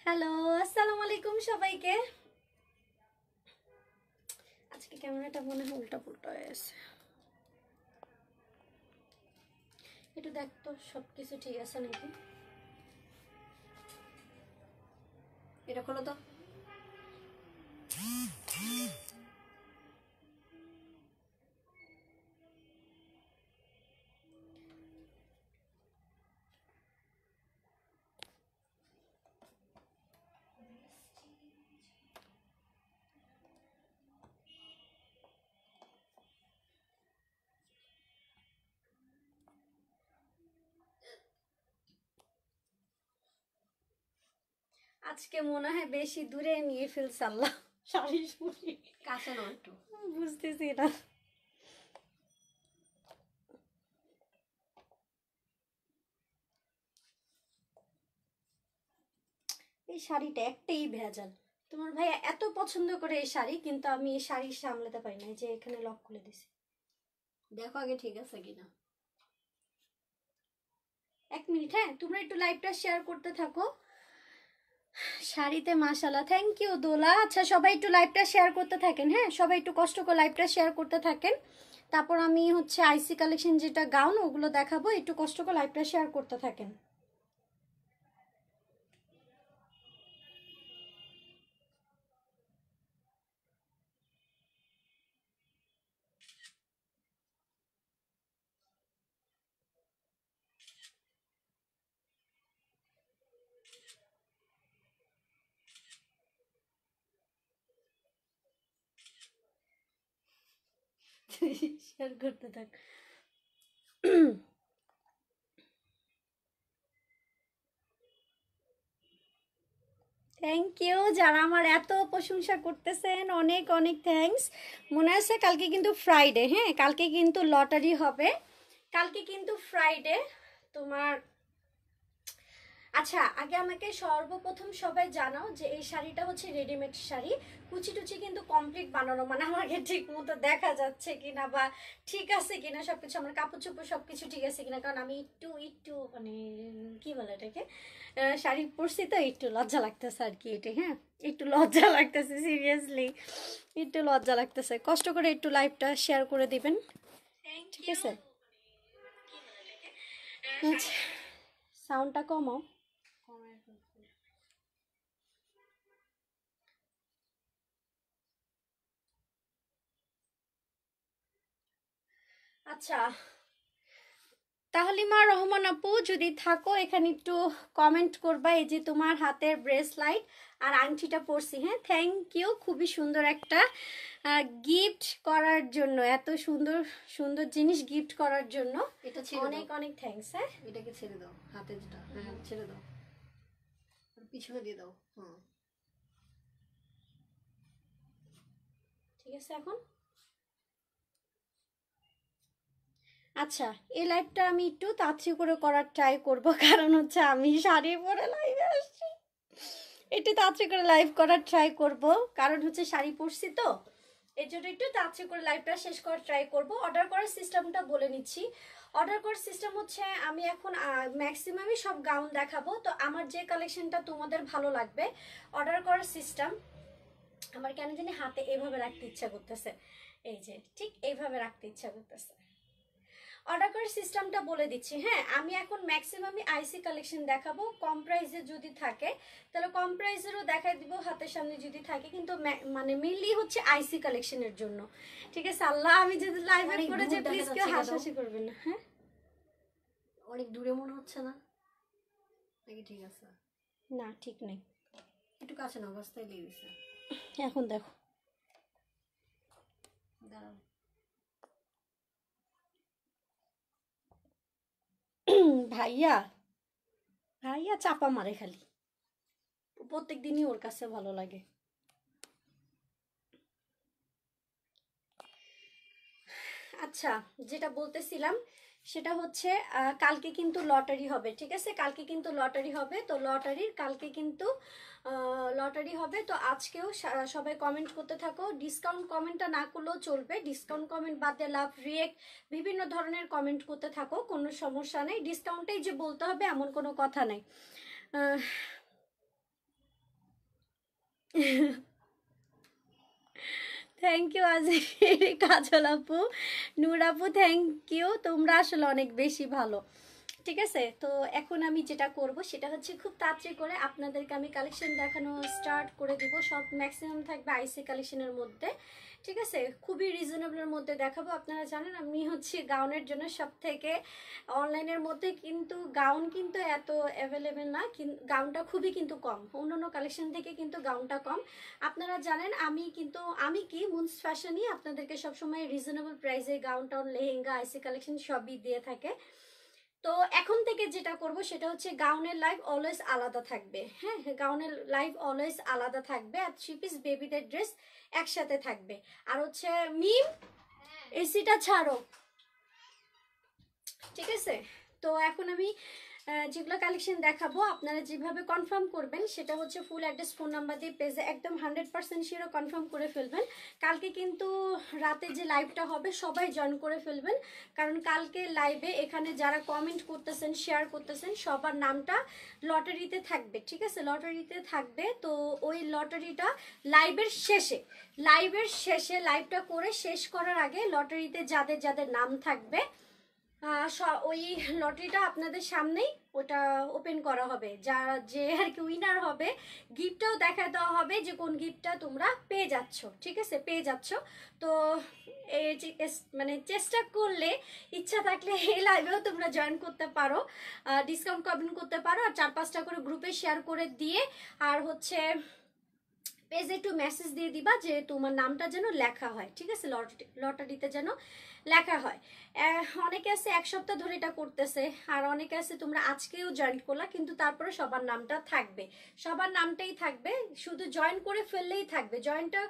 Hello, আসসালামু আলাইকুম সবাইকে। আজকে ক্যামেরাটা মনে হয় উল্টা পুল্টা হয়ে আছে, একটু দেখ তো সব কিছু ঠিক আছে নাকি। এটা খোলো তো। আজকে মনে হয় বেশি দূরে নিয়ে ফেলছে আল্লাহ। শাড়ি শুনি কাছে না একটু বুঝতেছি না। এই শাড়িটা একটাই ভেজাল। তোমার ভাইয়া এত পছন্দ করে এই শাড়ি, কিন্তু আমি এই শাড়ি সামলাতে পারি না। যে এখানে লক খুলে দিছি, দেখো আগে ঠিক আছে কিনা। এক মিনিট, হ্যাঁ তোমরা একটু লাইভটা শেয়ার করতে থাকো। শাড়িতে মাশাআল্লাহ, থ্যাংক ইউ দোলা। আচ্ছা সবাই একটু লাইভটা শেয়ার করতে থাকেন, হ্যাঁ সবাই একটু কষ্ট করে লাইভটা শেয়ার করতে থাকেন। তারপর আমি হচ্ছে আইসি কালেকশন যেটা গাউন ওগুলো দেখাবো, একটু কষ্ট করে লাইভটা শেয়ার করতে থাকেন। শেয়ার করতে থাক। থ্যাংক ইউ যারা আমার এত প্রশংসা করতেছেন, অনেক অনেক থ্যাঙ্কস। মনে আছে কালকে কিন্তু ফ্রাইডে, হ্যাঁ কালকে কিন্তু লটারি হবে। কালকে কিন্তু ফ্রাইডে তোমার। আচ্ছা আগে আমাকে সর্বপ্রথম সবাই জানাও যে এই শাড়িটা হচ্ছে রেডিমেড শাড়ি, কুচি টুচি কিন্তু কমপ্লিট বানানো, মানে আমাকে ঠিক মতো দেখা যাচ্ছে কিনা বা ঠিক আছে কিনা সবকিছু, আমার কাপড় চোপড় সবকিছু ঠিক আছে কিনা। কারণ আমি একটু একটু মানে কি বলে এটাকে, শাড়ি পরছি তো একটু লজ্জা লাগতেছে আর কি। এটা হ্যাঁ একটু লজ্জা লাগতেছে, সিরিয়াসলি একটু লজ্জা লাগতেছে। কষ্ট করে একটু লাইভটা শেয়ার করে দিবেন, ঠিক আছে। আচ্ছা সাউন্ডটা কমাও। আচ্ছা তাহলিমা রহমান আপু যদি থাকো এখানে একটু কমেন্ট করবা। এই যে তোমার হাতের ব্রেসলাইট আর আংটিটা পরছি, হ্যাঁ থ্যাংক ইউ। খুবই সুন্দর একটা গিফট করার জন্য, এত সুন্দর সুন্দর জিনিস গিফট করার জন্য এটা অনেক অনেক থ্যাঙ্কস। হ্যাঁ এটাকে ছেড়ে দাও, হাতে যেটা, হ্যাঁ ছেড়ে দাও, পিছনে দিয়ে দাও। হুম ঠিক আছে এখন। আচ্ছা এই লাইভটা আমি একটু তাড়াতাড়ি করে করার ট্রাই করব, কারণ হচ্ছে আমি শাড়ি পরে লাইভে আসছি। একটু তাড়াতাড়ি করে লাইভ করার ট্রাই করব, কারণ হচ্ছে শাড়ি পরছি তো এই জন্য একটু তাড়াতাড়ি করে লাইভটা শেষ করার ট্রাই করব। অর্ডার করার সিস্টেমটা বলে নিচ্ছি। অর্ডার করার সিস্টেম হচ্ছে আমি এখন ম্যাক্সিমামই সব গাউন দেখাবো, তো আমার যে কালেকশনটা তোমাদের ভালো লাগবে অর্ডার করার সিস্টেম। আমার কেন জানি হাতে এইভাবে রাখতে ইচ্ছা করতেছে, এই যে ঠিক এইভাবে রাখতে ইচ্ছা করতেছে। অর্ডার করার সিস্টেমটা বলে দিচ্ছি, হ্যাঁ আমি এখন ম্যাক্সিমামই আইসি কালেকশন দেখাবো। কম প্রাইসে যদি থাকে তাহলে কম প্রাইসেরও দেখাই দিব, হাতের সামনে যদি থাকে, কিন্তু মানে মেইনলি হচ্ছে আইসি কালেকশনের জন্য, ঠিক আছে। আল্লাহ আমি যদি লাইভে করে যে প্লিজ কেউ হাসাহাসি করবেন না, হ্যাঁ অনেক দূরে মনে হচ্ছে না নাকি? ঠিক আছে না ঠিক নেই, একটু কাছে না অবস্থায় দিয়ে দিছে। এখন দেখো দাঁড়াও। ভাইয়া ভাইয়া চাপা মারে খালি, প্রত্যেক দিনই ওর কাছে ভালো লাগে। আচ্ছা যেটা বলতেছিলাম সেটা হচ্ছে কালকে কিন্তু লটারি হবে, ঠিক আছে। কালকে কিন্তু লটারি হবে, তো লটারির কালকে কিন্তু লটারি হবে। তো আজকেও সবাই কমেন্ট করতে থাকো। ডিসকাউন্ট কমেন্টটা না করলেও চলবে, ডিসকাউন্ট কমেন্ট বাদ দিয়ে লাভ রিয়েক্ট বিভিন্ন ধরনের কমেন্ট করতে থাকো, কোনো সমস্যা নেই। ডিসকাউন্টেই যে বলতে হবে এমন কোনো কথা নেই। থ্যাংক ইউ আজির, কাজল আপু, নূর আপু, থ্যাংক ইউ। তোমরা আসলে অনেক বেশি ভালো। ঠিক আছে, তো এখন আমি যেটা করব সেটা হচ্ছে খুব তাড়াতাড়ি করে আপনাদেরকে আমি কালেকশন দেখানো স্টার্ট করে দিব। সব ম্যাক্সিমাম থাকবে আইসি কালেকশনের মধ্যে। ঠিক আছে, খুবই রিজনেবলের মধ্যে দেখাবো। আপনারা জানেন আমি হচ্ছে গাউনের জন্য সব থেকে অনলাইনের মধ্যে কিন্তু গাউন কিন্তু এত অ্যাভেলেবেল না, গাউনটা খুবই কিন্তু কম, অন্যান্য কালেকশন থেকে কিন্তু গাউনটা কম। আপনারা জানেন আমি কি মুনস ফ্যাশনই আপনাদেরকে সবসময় রিজনেবল প্রাইসে গাউন টাউন লেহেঙ্গা আইসি কালেকশন সবই দিয়ে থাকে। তো এখন থেকে যেটা করব সেটা হচ্ছে গাউনের লাইভ অলওয়েজ আলাদা থাকবে। হ্যাঁ, গাউনের লাইভ অলওয়েজ আলাদা থাকবে, আর 3 পিস বেবিদের ড্রেস একসাথে থাকবে। আর হচ্ছে মিম, এসিটা ছাড়ো। ঠিক আছে, তো এখন আমি যেগুলো কালেকশন দেখাবো আপনারা যেভাবে কনফার্ম করবেন সেটা হচ্ছে ফুল অ্যাড্রেস ফোন নাম্বার দিয়ে পেজে একদম 100% শিওর কনফার্ম করে ফেলবেন। কালকে কিন্তু রাতে যে লাইভটা হবে সবাই জয়েন করে ফেলবেন, কারণ কালকে লাইভে এখানে যারা কমেন্ট করতেছেন শেয়ার করতেছেন সবার নামটা লটারিতে থাকবে। ঠিক আছে, লটারিতে থাকবে। তো ওই লটারিটা লাইভটা করে শেষ করার আগে লটারিতে যাদের যাদের নাম থাকবে ওই লটারিটা আপনাদের সামনেই ওটা ওপেন করা হবে। যে আর কি উইনার হবে গিফটটাও দেখা দেওয়া হবে যে কোন গিফটটা তোমরা পেয়ে যাচ্ছ। ঠিক আছে, পেয়ে যাচ্ছ। তো এই মানে চেষ্টা করলে, ইচ্ছা থাকলে এই লাইভেও তোমরা জয়েন করতে পারো, ডিসকাউন্ট কমেন্ট করতে পারো, আর 4-5টা করে গ্রুপে শেয়ার করে দিয়ে আর হচ্ছে পেজে একটু মেসেজ দিয়ে দিবা যে তোমার নামটা যেন লেখা হয়। ঠিক আছে, লটারিতে যেন লেখা হয়। অনেকে আছে 1 সপ্তাহ ধরে এটা করতেছে, আর অনেকে আছে তোমরা আজকেও জয়েন করলা কিন্তু তারপরে সবার নামটা থাকবে, সবার নামটাই থাকবে, শুধু জয়েন করে ফেললেই থাকবে। জয়েনটা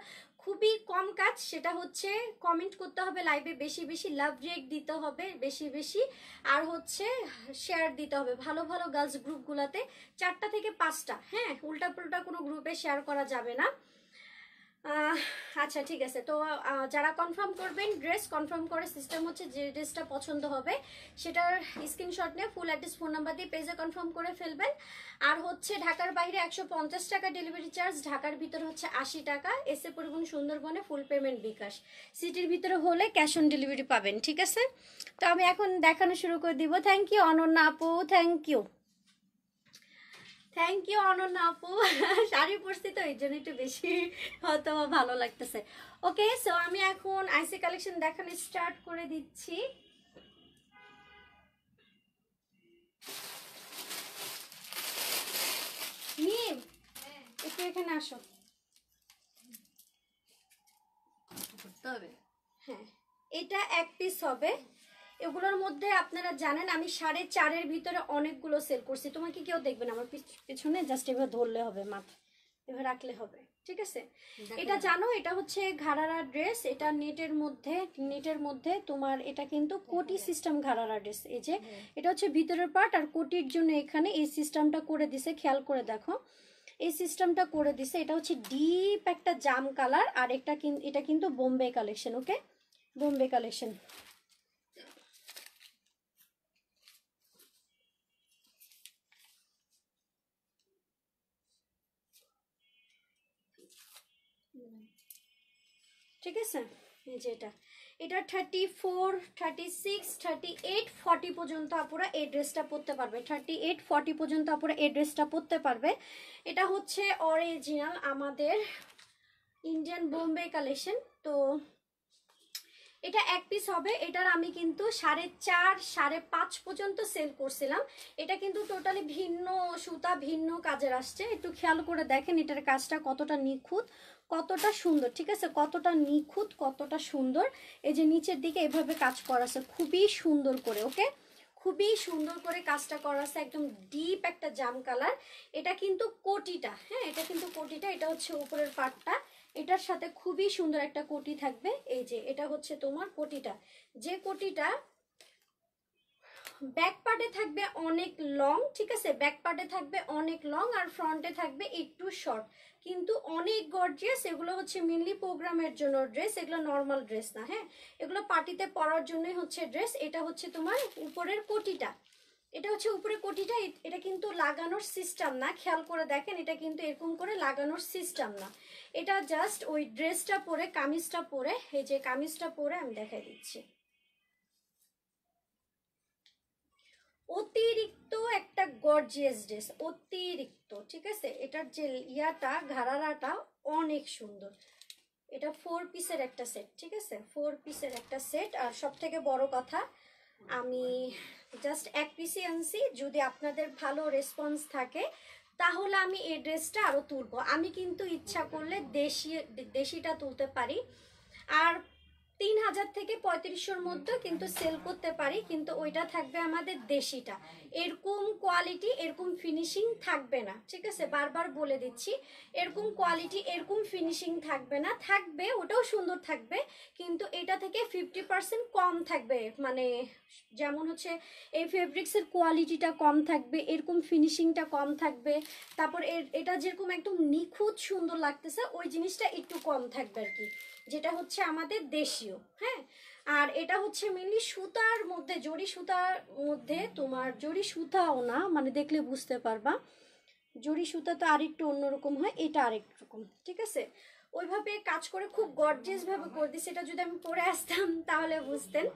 খুবই কম কাজ, সেটা হচ্ছে কমেন্ট করতে হবে লাইভে বেশি বেশি, লাভ রিয়েক্ট দিতে হবে বেশি বেশি, আর হচ্ছে শেয়ার দিতে হবে ভালো ভালো গার্লস গ্রুপগুলোতে 4টা থেকে 5টা। হ্যাঁ, উল্টা পুল্টা কোনো গ্রুপে শেয়ার করা যাবে না। আচ্ছা ঠিক আছে, তো যারা কনফার্ম করবেন ড্রেস কনফার্ম করে সিস্টেম হচ্ছে যে ড্রেসটা পছন্দ হবে সেটার স্ক্রিনশট নিয়ে ফুল অ্যাড্রেস ফোন নাম্বার দিয়ে পেজে কনফার্ম করে ফেলবেন। আর হচ্ছে ঢাকার বাইরে 150 টাকা ডেলিভারি চার্জ, ঢাকার ভিতরে হচ্ছে 80 টাকা, এসে পরিবহন সুন্দরবনে ফুল পেমেন্ট বিকাশ, সিটির ভিতরে হলে ক্যাশ অন ডেলিভারি পাবেন। ঠিক আছে, তো আমি এখন দেখানো শুরু করে দিব। থ্যাংক ইউ অনন্যা আপু, থ্যাংক ইউ অনন্যা আপু। শাড়ি পরছি তো এই জন্য একটু বেশি হয়তো ভালো লাগতেছে। ওকে, সো আমি এখন আইসি কালেকশন দেখানো স্টার্ট করে দিচ্ছি। মিম, একটু এখানে আসো। হ্যাঁ, এটা 1 পিস হবে। এগুলোর মধ্যে আপনারা জানেন আমি 4.5-এর ভিতরে অনেকগুলো সেল করছি। তোমাকে কেউ দেখবে না, আমার পিছনে জাস্ট এভাবে ধরলে হবে, মাথা এভাবে রাখলে হবে। ঠিক আছে, এটা জানো এটা হচ্ছে ঘাড়ারা ড্রেস, এটা নেটের মধ্যে তোমার এটা কিন্তু কোটি সিস্টেম ঘাড়ারা ড্রেস। এই যে এটা হচ্ছে ভিতরের পার্ট, আর কোটির জন্য এখানে এই সিস্টেমটা করে দিছে, খেয়াল করে দেখো এই সিস্টেমটা করে দিছে। এটা হচ্ছে ডিপ একটা জাম কালার, আর এটা কিন্তু বোম্বে কালেকশন। ওকে, বোম্বে কালেকশন। ঠিক আছে, এই যে এটা 34, 36, 38, 40 পর্যন্ত আপুরা এই ড্রেসটা পরতে পারবে। 38, 40 পর্যন্ত আপুরা এই ড্রেসটা পরতে পারবে। এটা হচ্ছে অরিজিনাল আমাদের ইন্ডিয়ান বোম্বে কালেকশন। তো এটা 1 পিস হবে। এটার আমি কিন্তু 4.5, 5.5 পর্যন্ত সেল করছিলাম। এটা কিন্তু টোটালি ভিন্ন সুতা, ভিন্ন কাজের আসছে। একটু খেয়াল করে দেখেন এটার কাজটা কতটা নিখুঁত, কতটা সুন্দর। ঠিক আছে, কতটা নিখুঁত, কতটা সুন্দর। এই যে নিচের দিকে এভাবে কাজ করা আছে খুবই সুন্দর করে। ওকে, খুবই সুন্দর করে কাজটা করা আছে, একদম ডিপ একটা জাম কালার। এটা কিন্তু কোটিটা, হ্যাঁ এটা কিন্তু কোটিটা, এটা হচ্ছে উপরের পার্টটা। এটার সাথে খুবই সুন্দর একটা কোটি থাকবে। এই যে এটা হচ্ছে তোমার কোটিটা, যে কোটিটা ব্যাক পার্টে থাকবে অনেক লং। ঠিক আছে, ব্যাক পার্টে থাকবে অনেক লং, আর ফ্রন্টে থাকবে একটু শর্ট, কিন্তু অনেক গর্জিয়াস। এগুলো হচ্ছে মেনলি প্রোগ্রামের জন্য ড্রেস, এগুলো নর্মাল ড্রেস না। হ্যাঁ, এগুলো পার্টিতে পরার জন্যই হচ্ছে ড্রেস। এটা হচ্ছে তোমার উপরের কোটিটা, এটা হচ্ছে উপরে কোটিটা, এটা কিন্তু লাগানোর সিস্টেম না, খেয়াল করে দেখেন, এটা কিন্তু এরকম করে লাগানোর সিস্টেম না, এটা জাস্ট ওই ড্রেসটা পরে, কামিজটা পরে, এই যে কামিজটা পরে আমি দেখাই দিচ্ছি। অতিরিক্ত একটা গর্জিয়াস ড্রেস, অতিরিক্ত, ঠিক আছে। এটার যে ইয়াটা, ঘাড়ারাটা অনেক সুন্দর। এটা 4 পিসের একটা সেট, ঠিক আছে, 4 পিসের একটা সেট। আর সব থেকে বড় কথা, আমি জাস্ট 1 পিসই আনছি, যদি আপনাদের ভালো রেসপন্স থাকে তাহলে আমি এই ড্রেসটা আরও তুলবো। আমি কিন্তু ইচ্ছা করলে দেশিটা তুলতে পারি, আর 3000 থেকে 3500-র মধ্যে কিন্তু সেল করতে পারি, কিন্তু ওইটা থাকবে আমাদের দেশিটা। এরকম কোয়ালিটি, এরকম ফিনিশিং থাকবে না, ঠিক আছে, বারবার বলে দিচ্ছি, এরকম কোয়ালিটি, এরকম ফিনিশিং থাকবে না। থাকবে, ওটাও সুন্দর থাকবে, কিন্তু এটা থেকে 50% কম থাকবে, মানে যেমন হচ্ছে এই ফেব্রিক্সের কোয়ালিটিটা কম থাকবে, এরকম ফিনিশিংটা কম থাকবে, তারপর এটা যেরকম একদম নিখুঁত সুন্দর লাগতেছে ওই জিনিসটা একটু কম থাকবে আর কি, যেটা হচ্ছে আমাদের দেশীয়। হ্যাঁ, আর এটা হচ্ছে মেনলি সুতার মধ্যে, জরি সুতার মধ্যে, তোমার জরি সুতাও না, মানে দেখলে বুঝতে পারবা, জরি সুতা তো আরেকটু অন্যরকম হয়, এটা আরেক রকম, ঠিক আছে। ওইভাবে কাজ করে খুব গর্জিয়াস ভাবে করে দিচ্ছে। এটা যদি আমি পরে আসতাম তাহলে বুঝতেন।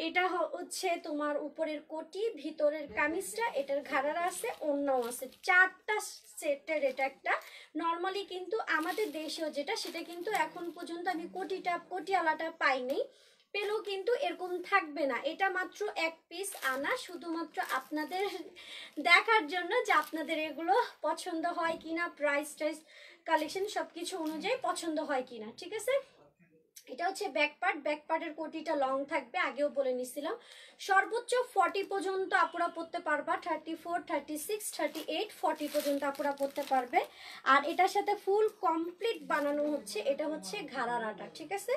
এটা হচ্ছে তোমার উপরের কোটি, ভিতরের কামিজটা, এটার ঘাড়ারা আছে, অন্যও আছে, 4টা সেটের এটা একটা। নর্মালি কিন্তু আমাদের দেশেও যেটা, সেটা কিন্তু এখন পর্যন্ত আমি কোটিয়ালাটা পাইনি, পেলেও কিন্তু এরকম থাকবে না। এটা মাত্র 1 পিস আনা, শুধুমাত্র আপনাদের দেখার জন্য যে আপনাদের এগুলো পছন্দ হয় কিনা, প্রাইস টাইস কালেকশন সবকিছু অনুযায়ী পছন্দ হয় কিনা, ঠিক আছে। এটা হচ্ছে ব্যাক পার্টের কোটিটা লং থাকবে, আগেও বলে নিছিলাম। সর্বোচ্চ 40 পর্যন্ত আপুরা পরতে পারবা, 34, 36, 38, 40 পর্যন্ত আপুরা পরতে পারবে। আর এটার সাথে ফুল কমপ্লিট বানানো হচ্ছে, এটা হচ্ছে ঘাড়ারাটা, ঠিক আছে,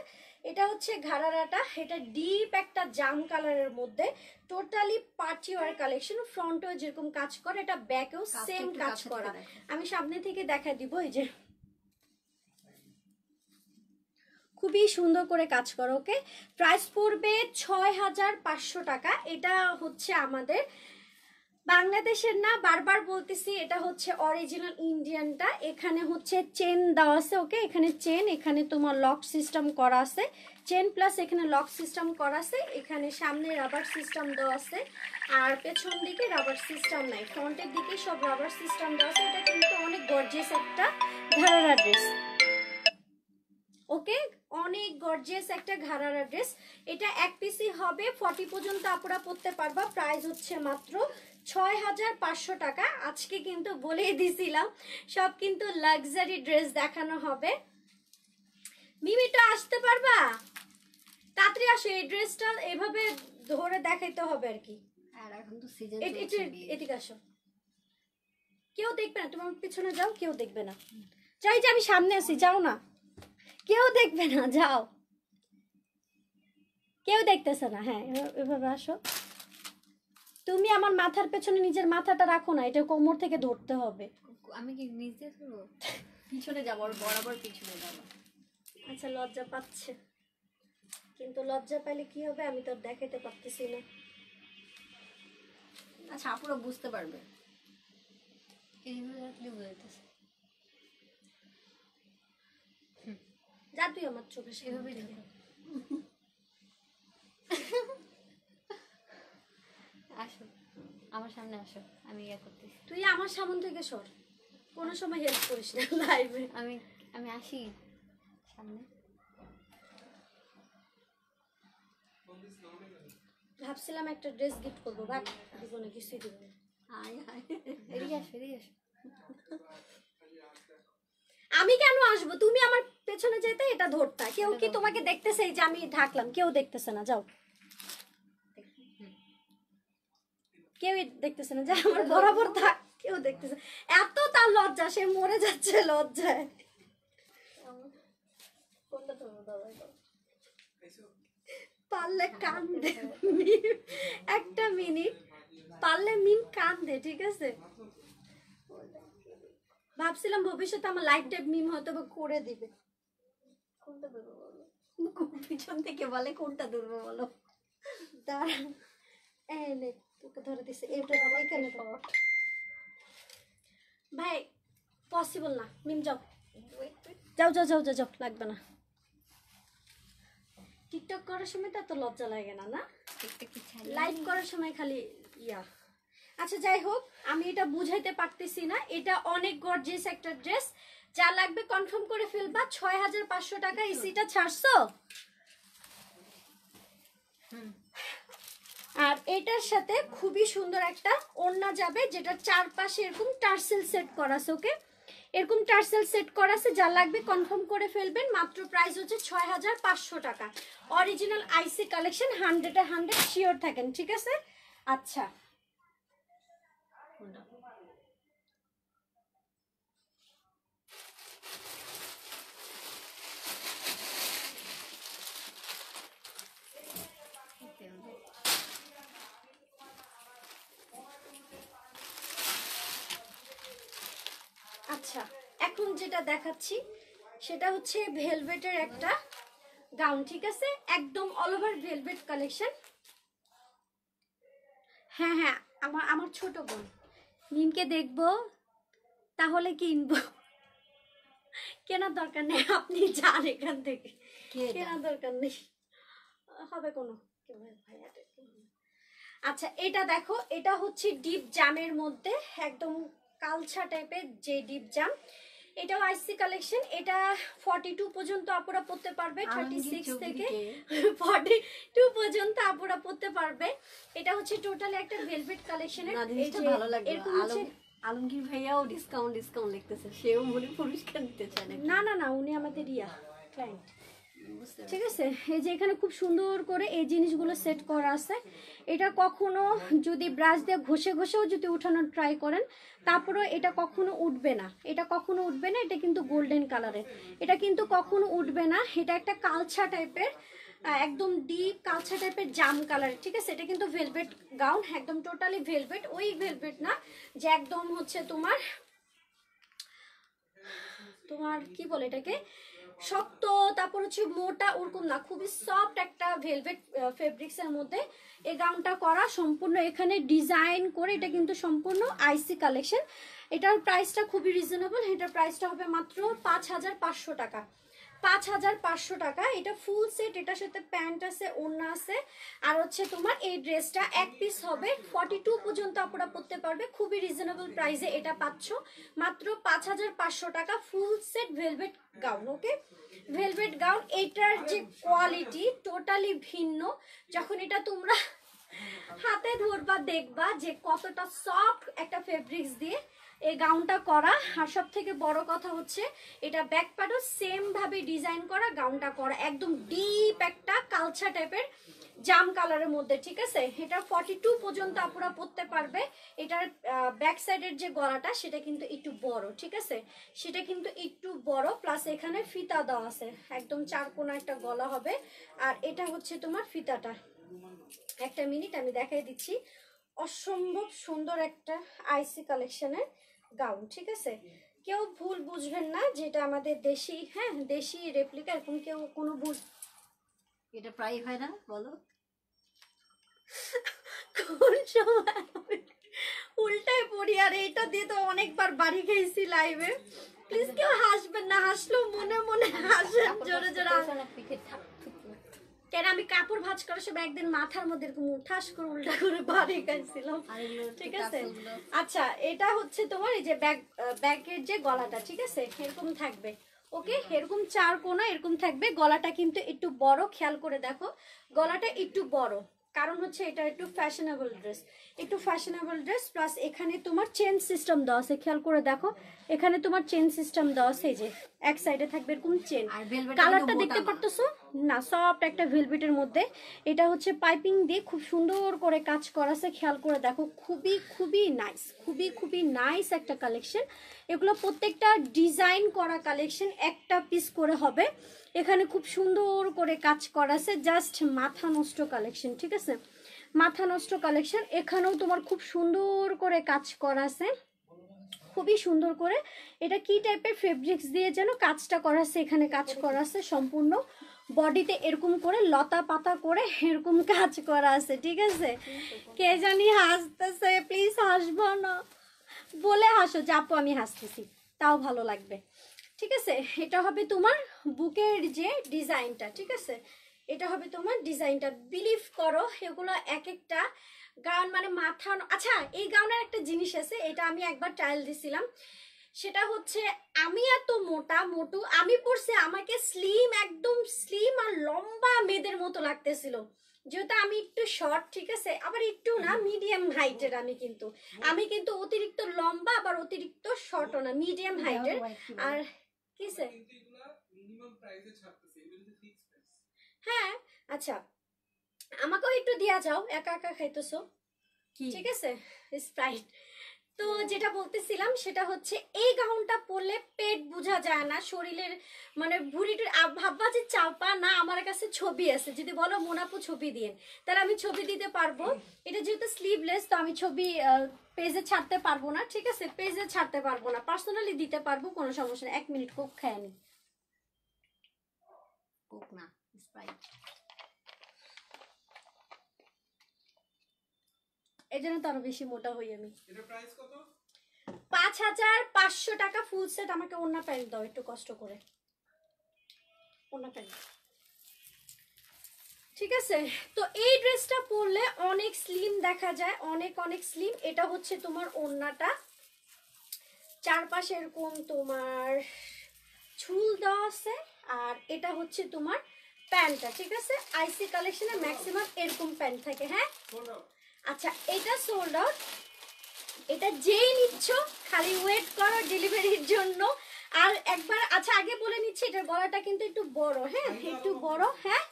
এটা হচ্ছে ঘাড়ারাটা। এটা ডিপ একটা জাম কালারের মধ্যে, টোটালি পার্টি ওয়ার কালেকশন। ফ্রন্টেও যেরকম কাজ করে, এটা ব্যাকেও সেম কাজ করা। আমি সামনে থেকে দেখা দিব, এই যে খুবই সুন্দর করে কাজ করো। ওকে, প্রাইস পড়বে 6500 টাকা। এটা হচ্ছে আমাদের বাংলাদেশের না, বারবার বলতেছি, এটা হচ্ছে অরিজিনাল ইন্ডিয়ানটা। এখানে হচ্ছে চেন দেওয়া আছে, ওকে, এখানে চেন, এখানে তোমার লক সিস্টেম করা আছে, চেন প্লাস এখানে লক সিস্টেম করা আছে, এখানে সামনে রাবার সিস্টেম দেওয়া আছে, আর পেছন দিকে রাবার সিস্টেম নাই, ফ্রন্টের দিকে সব রাবার সিস্টেম দেওয়া আছে। এটা কিন্তু অনেক গর্জিয়াস একটা ঘাড়ারা ড্রেস। ওকে, অনেক গর্জিয়াস একটা ঘাড়ারা ড্রেস। এটা 1 পিসই হবে, 40 পর্যন্ত আপুরা পরতে পারবা। প্রাইস হচ্ছে মাত্র 6500 টাকা। আজকে কিন্তু বলেই দিছিলাম সব কিন্তু লাক্সারি ড্রেস দেখানো হবে। মিমি তো আসতে পারবা, তাড়াতাড়ি আসো, এই ড্রেসটা এভাবে ধরে দেখাইতে হবে আর কি। আর এখন তো সিজন এদিকে আসো, কেউ দেখবে না, তোমার পিছনে যাও, কেউ দেখবে না। যাই যে আমি সামনে আছি, যাও না, কেউ দেখবে না, যাও, কেউ দেখতেছে না। হ্যাঁ, এভাবে আসো। তুমি আমার মাথার পেছনে নিজের মাথাটা রাখো না, এটা কোমর থেকে ধরতে হবে। আমি কি নিজে ধরবো? পিছনে যাবো, আর বরাবর পিছনে যাবো। আচ্ছা, লজ্জা পাচ্ছে, কিন্তু লজ্জা পাইলে কি হবে, আমি তো দেখাইতে পারতেছি না। আচ্ছা, আপুরা বুঝতে পারবে, এইভাবে রাখলে বুঝাইতেছে। যা তুই আমার চোখে এভাবেই থাকো। আসো, আমার সামনে আসো, আমি ইয়ে করতেছি। তুই আমার সামন থেকে সর, কোনো সময় হেল্প করিস না লাইভে। আমি আসি সামনে। ভাবছিলাম একটা ড্রেস গিফট করবো, বাট দিব না, কিছুই দিব না। আয় আয়, এদিকে আসো, এদিকে আসো। আমি কেন আসবো, তুমি আমার পেছনে যেতে এটা ধরতা। কেউ কি তোমাকে দেখতেছে, এই যে আমি ঢাকলাম, কেউ দেখতেছে না, যাও, কেউ দেখতেছে না, যা আমার বরাবর থাক, কেউ দেখতেছে। এত তার লজ্জা, সে মরে যাচ্ছে লজ্জায়। কোনটা ধরবো দাদা, পারলে কান দে, একটা মিনিট, পারলে মিম কান দে, ঠিক আছে। ভাবছিলাম ভবিষ্যতে আমার লাইফ টাইম মিম হয়তো করে দিবে। কোনটা ধরবো বলো, পিছন থেকে বলে কোনটা ধরবো বলো, দাঁড়া, এই নে, তোকে ধরে দিছে এটা এখানে ধর। ভাই পসিবল না, মিম যাও যাও যাও যাও যাও যাও, লাগবে না। টিকটক করার সময় তো এত লজ্জা লাগে না, না লাইভ করার সময় খালি ইয়া। আচ্ছা যাই হোক, আমি এটা বুঝাইতে পারতেছি না, এটা অনেক গর্জিয়াস একটা ড্রেস। যা লাগবে কনফার্ম করে ফেলবা। 6500 টাকা এসিটা ছাড়ছো। আর এটার সাথে খুবই সুন্দর একটা ওড়না যাবে, যেটা চারপাশে এরকম টার্সেল সেট করা আছে। ওকে, এরকম টার্সেল সেট করা আছে। যা লাগবে কনফার্ম করে ফেলবেন। মাত্র প্রাইস হচ্ছে 6500 টাকা। অরিজিনাল আইসি কালেকশন, 100-এ 100 শিওর থাকেন, ঠিক আছে? আচ্ছা আচ্ছা, এখন যেটা দেখাচ্ছি সেটা হচ্ছে ভেলভেটের একটা গাউন, ঠিক আছে? একদম অল ওভার ভেলভেট কালেকশন। হ্যাঁ হ্যাঁ, আমার আমার ছোট বোন। নিনকে দেখবো তাহলে কিনবো, কেনার দরকার নেই, আপনি যান এখান থেকে, কেনার দরকার নেই, হবে কোনো। আচ্ছা এটা দেখো, এটা হচ্ছে ডিপ জামের মধ্যে একদম কালছা টাইপের যে ডিপ জাম। এটাও আইসি কালেকশন। এটা 42 পর্যন্ত আপুরা পড়তে পারবে, 36 থেকে 42 পর্যন্ত আপুরা পড়তে পারবে। এটা হচ্ছে টোটালি একটা ভেলভেট কালেকশনের। ভালো লাগবে। আলমগীর ভাইয়াও ডিসকাউন্ট লিখতেছে, সেও মনে পুরস্কার নিতে চায় না না না, উনি আমাদের ক্লায়েন্ট, ঠিক আছে? এই যে এখানে খুব সুন্দর করে এই জিনিসগুলো সেট করা আছে। এটা কখনো যদি ব্রাশ দিয়ে ঘষে ঘষেও যদি উঠানোর ট্রাই করেন, তারপরেও এটা কখনো উঠবে না, এটা কখনো উঠবে না। এটা কিন্তু গোল্ডেন কালারের, এটা কিন্তু কখনো উঠবে না। এটা একটা কালছা টাইপের, একদম ডিপ কালছা টাইপের জাম কালার, ঠিক আছে? এটা কিন্তু ভেলভেট গাউন, একদম টোটালি ভেলভেট। ওই ভেলভেট না যে একদম হচ্ছে তোমার তোমার কি বলে এটাকে, শক্ত, তারপর হচ্ছে মোটা, ওরকম না, খুবই সফট একটা ভেলভেট ফেব্রিক্স এর মধ্যে এই গাউনটা করা সম্পূর্ণ। এখানে ডিজাইন করে, এটা কিন্তু সম্পূর্ণ আইসি কালেকশন। এটার প্রাইসটা খুবই রিজনেবল। এটার প্রাইসটা হবে মাত্র 5500 টাকা। 5500 টাকা। এটা ফুল সেট, এটার সাথে প্যান্ট আছে, ওড়না আছে, আর হচ্ছে তোমার এই ড্রেসটা এক পিস হবে। 42 পর্যন্ত আপনারা পড়তে পারবে। খুবই রিজনেবল প্রাইসে এটা পাচ্ছ মাত্র 5500 টাকা। Full set velvet gown. Okay, velvet gown. এটার যে কোয়ালিটি টোটালি ভিন্ন। যখন এটা তোমরা হাতে ধরবা দেখবা যে কতটা সফট একটা ফেব্রিক্স দিয়ে এই গাউনটা করা। আর সব থেকে বড় কথা হচ্ছে এটা ব্যাক পার্টও সেম ভাবে ডিজাইন করা, গাউনটা করা একদম ডিপ একটা কালচা টাইপের জাম কালারের মধ্যে, ঠিক আছে? এটা 42 পর্যন্ত আপুরা পরতে পারবে। এটার ব্যাক সাইডের যে গলাটা সেটা কিন্তু একটু বড়, ঠিক আছে? সেটা কিন্তু একটু বড়, প্লাস এখানে ফিতা দেওয়া আছে, একদম চারকোনা একটা গলা হবে। আর এটা হচ্ছে তোমার ফিতাটা, একটা মিনিট আমি দেখাই দিচ্ছি। অসম্ভব সুন্দর একটা আইসি কালেকশনের গাউন, ঠিক আছে? কেউ ভুল বুঝবেন না যেটা আমাদের দেশি, হ্যাঁ দেশি রেপ্লিকা, এরকম কেউ কোনো ভুল। এটা প্রায় হয় না বলো, কোন সময় উল্টায় পড়ি। আর এটা দিয়ে তো অনেকবার বাড়ি খেয়েছি লাইভে। প্লিজ কেউ হাসবেন না, হাসলেও মনে মনে হাসেন জোরে জোরে। কেন আমি কাপড় ভাঁজ করার সময় একদিন মাথার মধ্যে এরকম ঠাস করে উল্টা করে বাড়ি খাইছিলাম, ঠিক আছে? আচ্ছা এটা হচ্ছে তোমার এই যে ব্যাগের যে গলাটা, ঠিক আছে? এরকম থাকবে। ওকে, এরকম চার কোনা এরকম থাকবে। গলাটা কিন্তু একটু বড়, খেয়াল করে দেখো গলাটা একটু বড়, কারণ হচ্ছে এটা একটু ফ্যাশনেবল ড্রেস, একটু ফ্যাশনেবল ড্রেস। প্লাস এখানে তোমার চেন সিস্টেম দেওয়া আছে, খেয়াল করে দেখো এখানে তোমার চেন সিস্টেম দেওয়া আছে। এই যে এক সাইডে থাকবে এরকম চেন। কালারটা দেখতে পারতেছো না? সফট একটা ভেলভেটের মধ্যে। এটা হচ্ছে পাইপিং দিয়ে খুব সুন্দর করে কাজ করা আছে, খেয়াল করে দেখো। খুবই খুবই নাইস, খুবই খুবই নাইস একটা কালেকশন। এগুলো প্রত্যেকটা ডিজাইন করা কালেকশন, একটা পিস করে হবে। এখানে খুব সুন্দর করে কাজ করা আছে, জাস্ট মাথা নষ্ট কালেকশন, ঠিক আছে? মাথা নষ্ট কালেকশন। এখানেও তোমার খুব সুন্দর করে কাজ করা আছে, খুবই সুন্দর করে। এটা কি টাইপের ফেব্রিক্স দিয়ে যেন কাজটা করা আছে, এখানে কাজ করা আছে সম্পূর্ণ বডিতে এরকম করে লতা পাতা করে এরকম কাজ করা আছে, ঠিক আছে? কে জানি হাসতেছে, প্লিজ হাসবো না বলে হাসো যে আপু আমি হাসতেছি, তাও ভালো লাগবে, ঠিক আছে? এটা হবে তোমার বুকের যে ডিজাইনটা, ঠিক আছে? এটা হবে তোমার ডিজাইনটা। বিলিভ করো এগুলো এক একটা গাউন মানে মাথা। আচ্ছা, এই গাউনের একটা জিনিস আছে, এটা আমি একবার ট্রায়াল দিছিলাম। সেটা হচ্ছে আমি এত মোটু আমি পরছি, আমাকে স্লিম, একদম স্লিম আর লম্বা মেয়েদের মতো লাগতেছিল, যেহেতু আমি একটু শর্ট, ঠিক আছে? আবার একটু না, মিডিয়াম হাইটের। আমি কিন্তু অতিরিক্ত লম্বা আবার অতিরিক্ত শর্টও না, মিডিয়াম হাইটের। আর কিসে হ্যাঁ, আচ্ছা আমাকেও একটু দিয়া যাও, একা একা খাইতেছো, ঠিক আছে? স্প্রাইট। তো যেটা বলতেছিলাম সেটা হচ্ছে এই গাউনটা পরলে পেট বোঝা যায় না, শরীরের মানে ভুঁড়িটার ভাববা যে চাপা না। আমার কাছে ছবি আছে, যদি বলো মোনাপু ছবি দিন, তাহলে আমি ছবি দিতে পারবো। এটা যেহেতু স্লিভলেস, তো আমি ছবি পেজে ছাড়তে পারবো না, ঠিক আছে? পেজে ছাড়তে পারবো না, পার্সোনালি দিতে পারবো, কোনো সমস্যা নেই। 1 মিনিট কোক খাই আমি। কোক না, স্প্রাইট। এই জন্য তো আরো বেশি মোটা হই আমি। এটা প্রাইস কত? 5500 টাকা ফুল সেট। আমাকে ওড়না প্যান্ট দাও একটু কষ্ট করে, ওড়না প্যান্ট, ঠিক আছে? তো এই ড্রেসটা পরলে অনেক স্লিম দেখা যায়, অনেক অনেক স্লিম। এটা হচ্ছে তোমার ওড়নাটা, চারপাশে এরকম তোমার ঝুল দেওয়া আছে, আর এটা হচ্ছে তোমার প্যান্টটা, ঠিক আছে? আইসি কালেকশনে ম্যাক্সিমাম এরকম প্যান্ট থাকে। হ্যাঁ, আচ্ছা এটা সোল্ড আউট। এটা যেই নিচ্ছ খালি ওয়েট করো ডেলিভারির জন্য। আর একবার আচ্ছা আগে বলে নিচ্ছি, এটার গলাটা কিন্তু একটু বড়, হ্যাঁ একটু বড়। হ্যাঁ,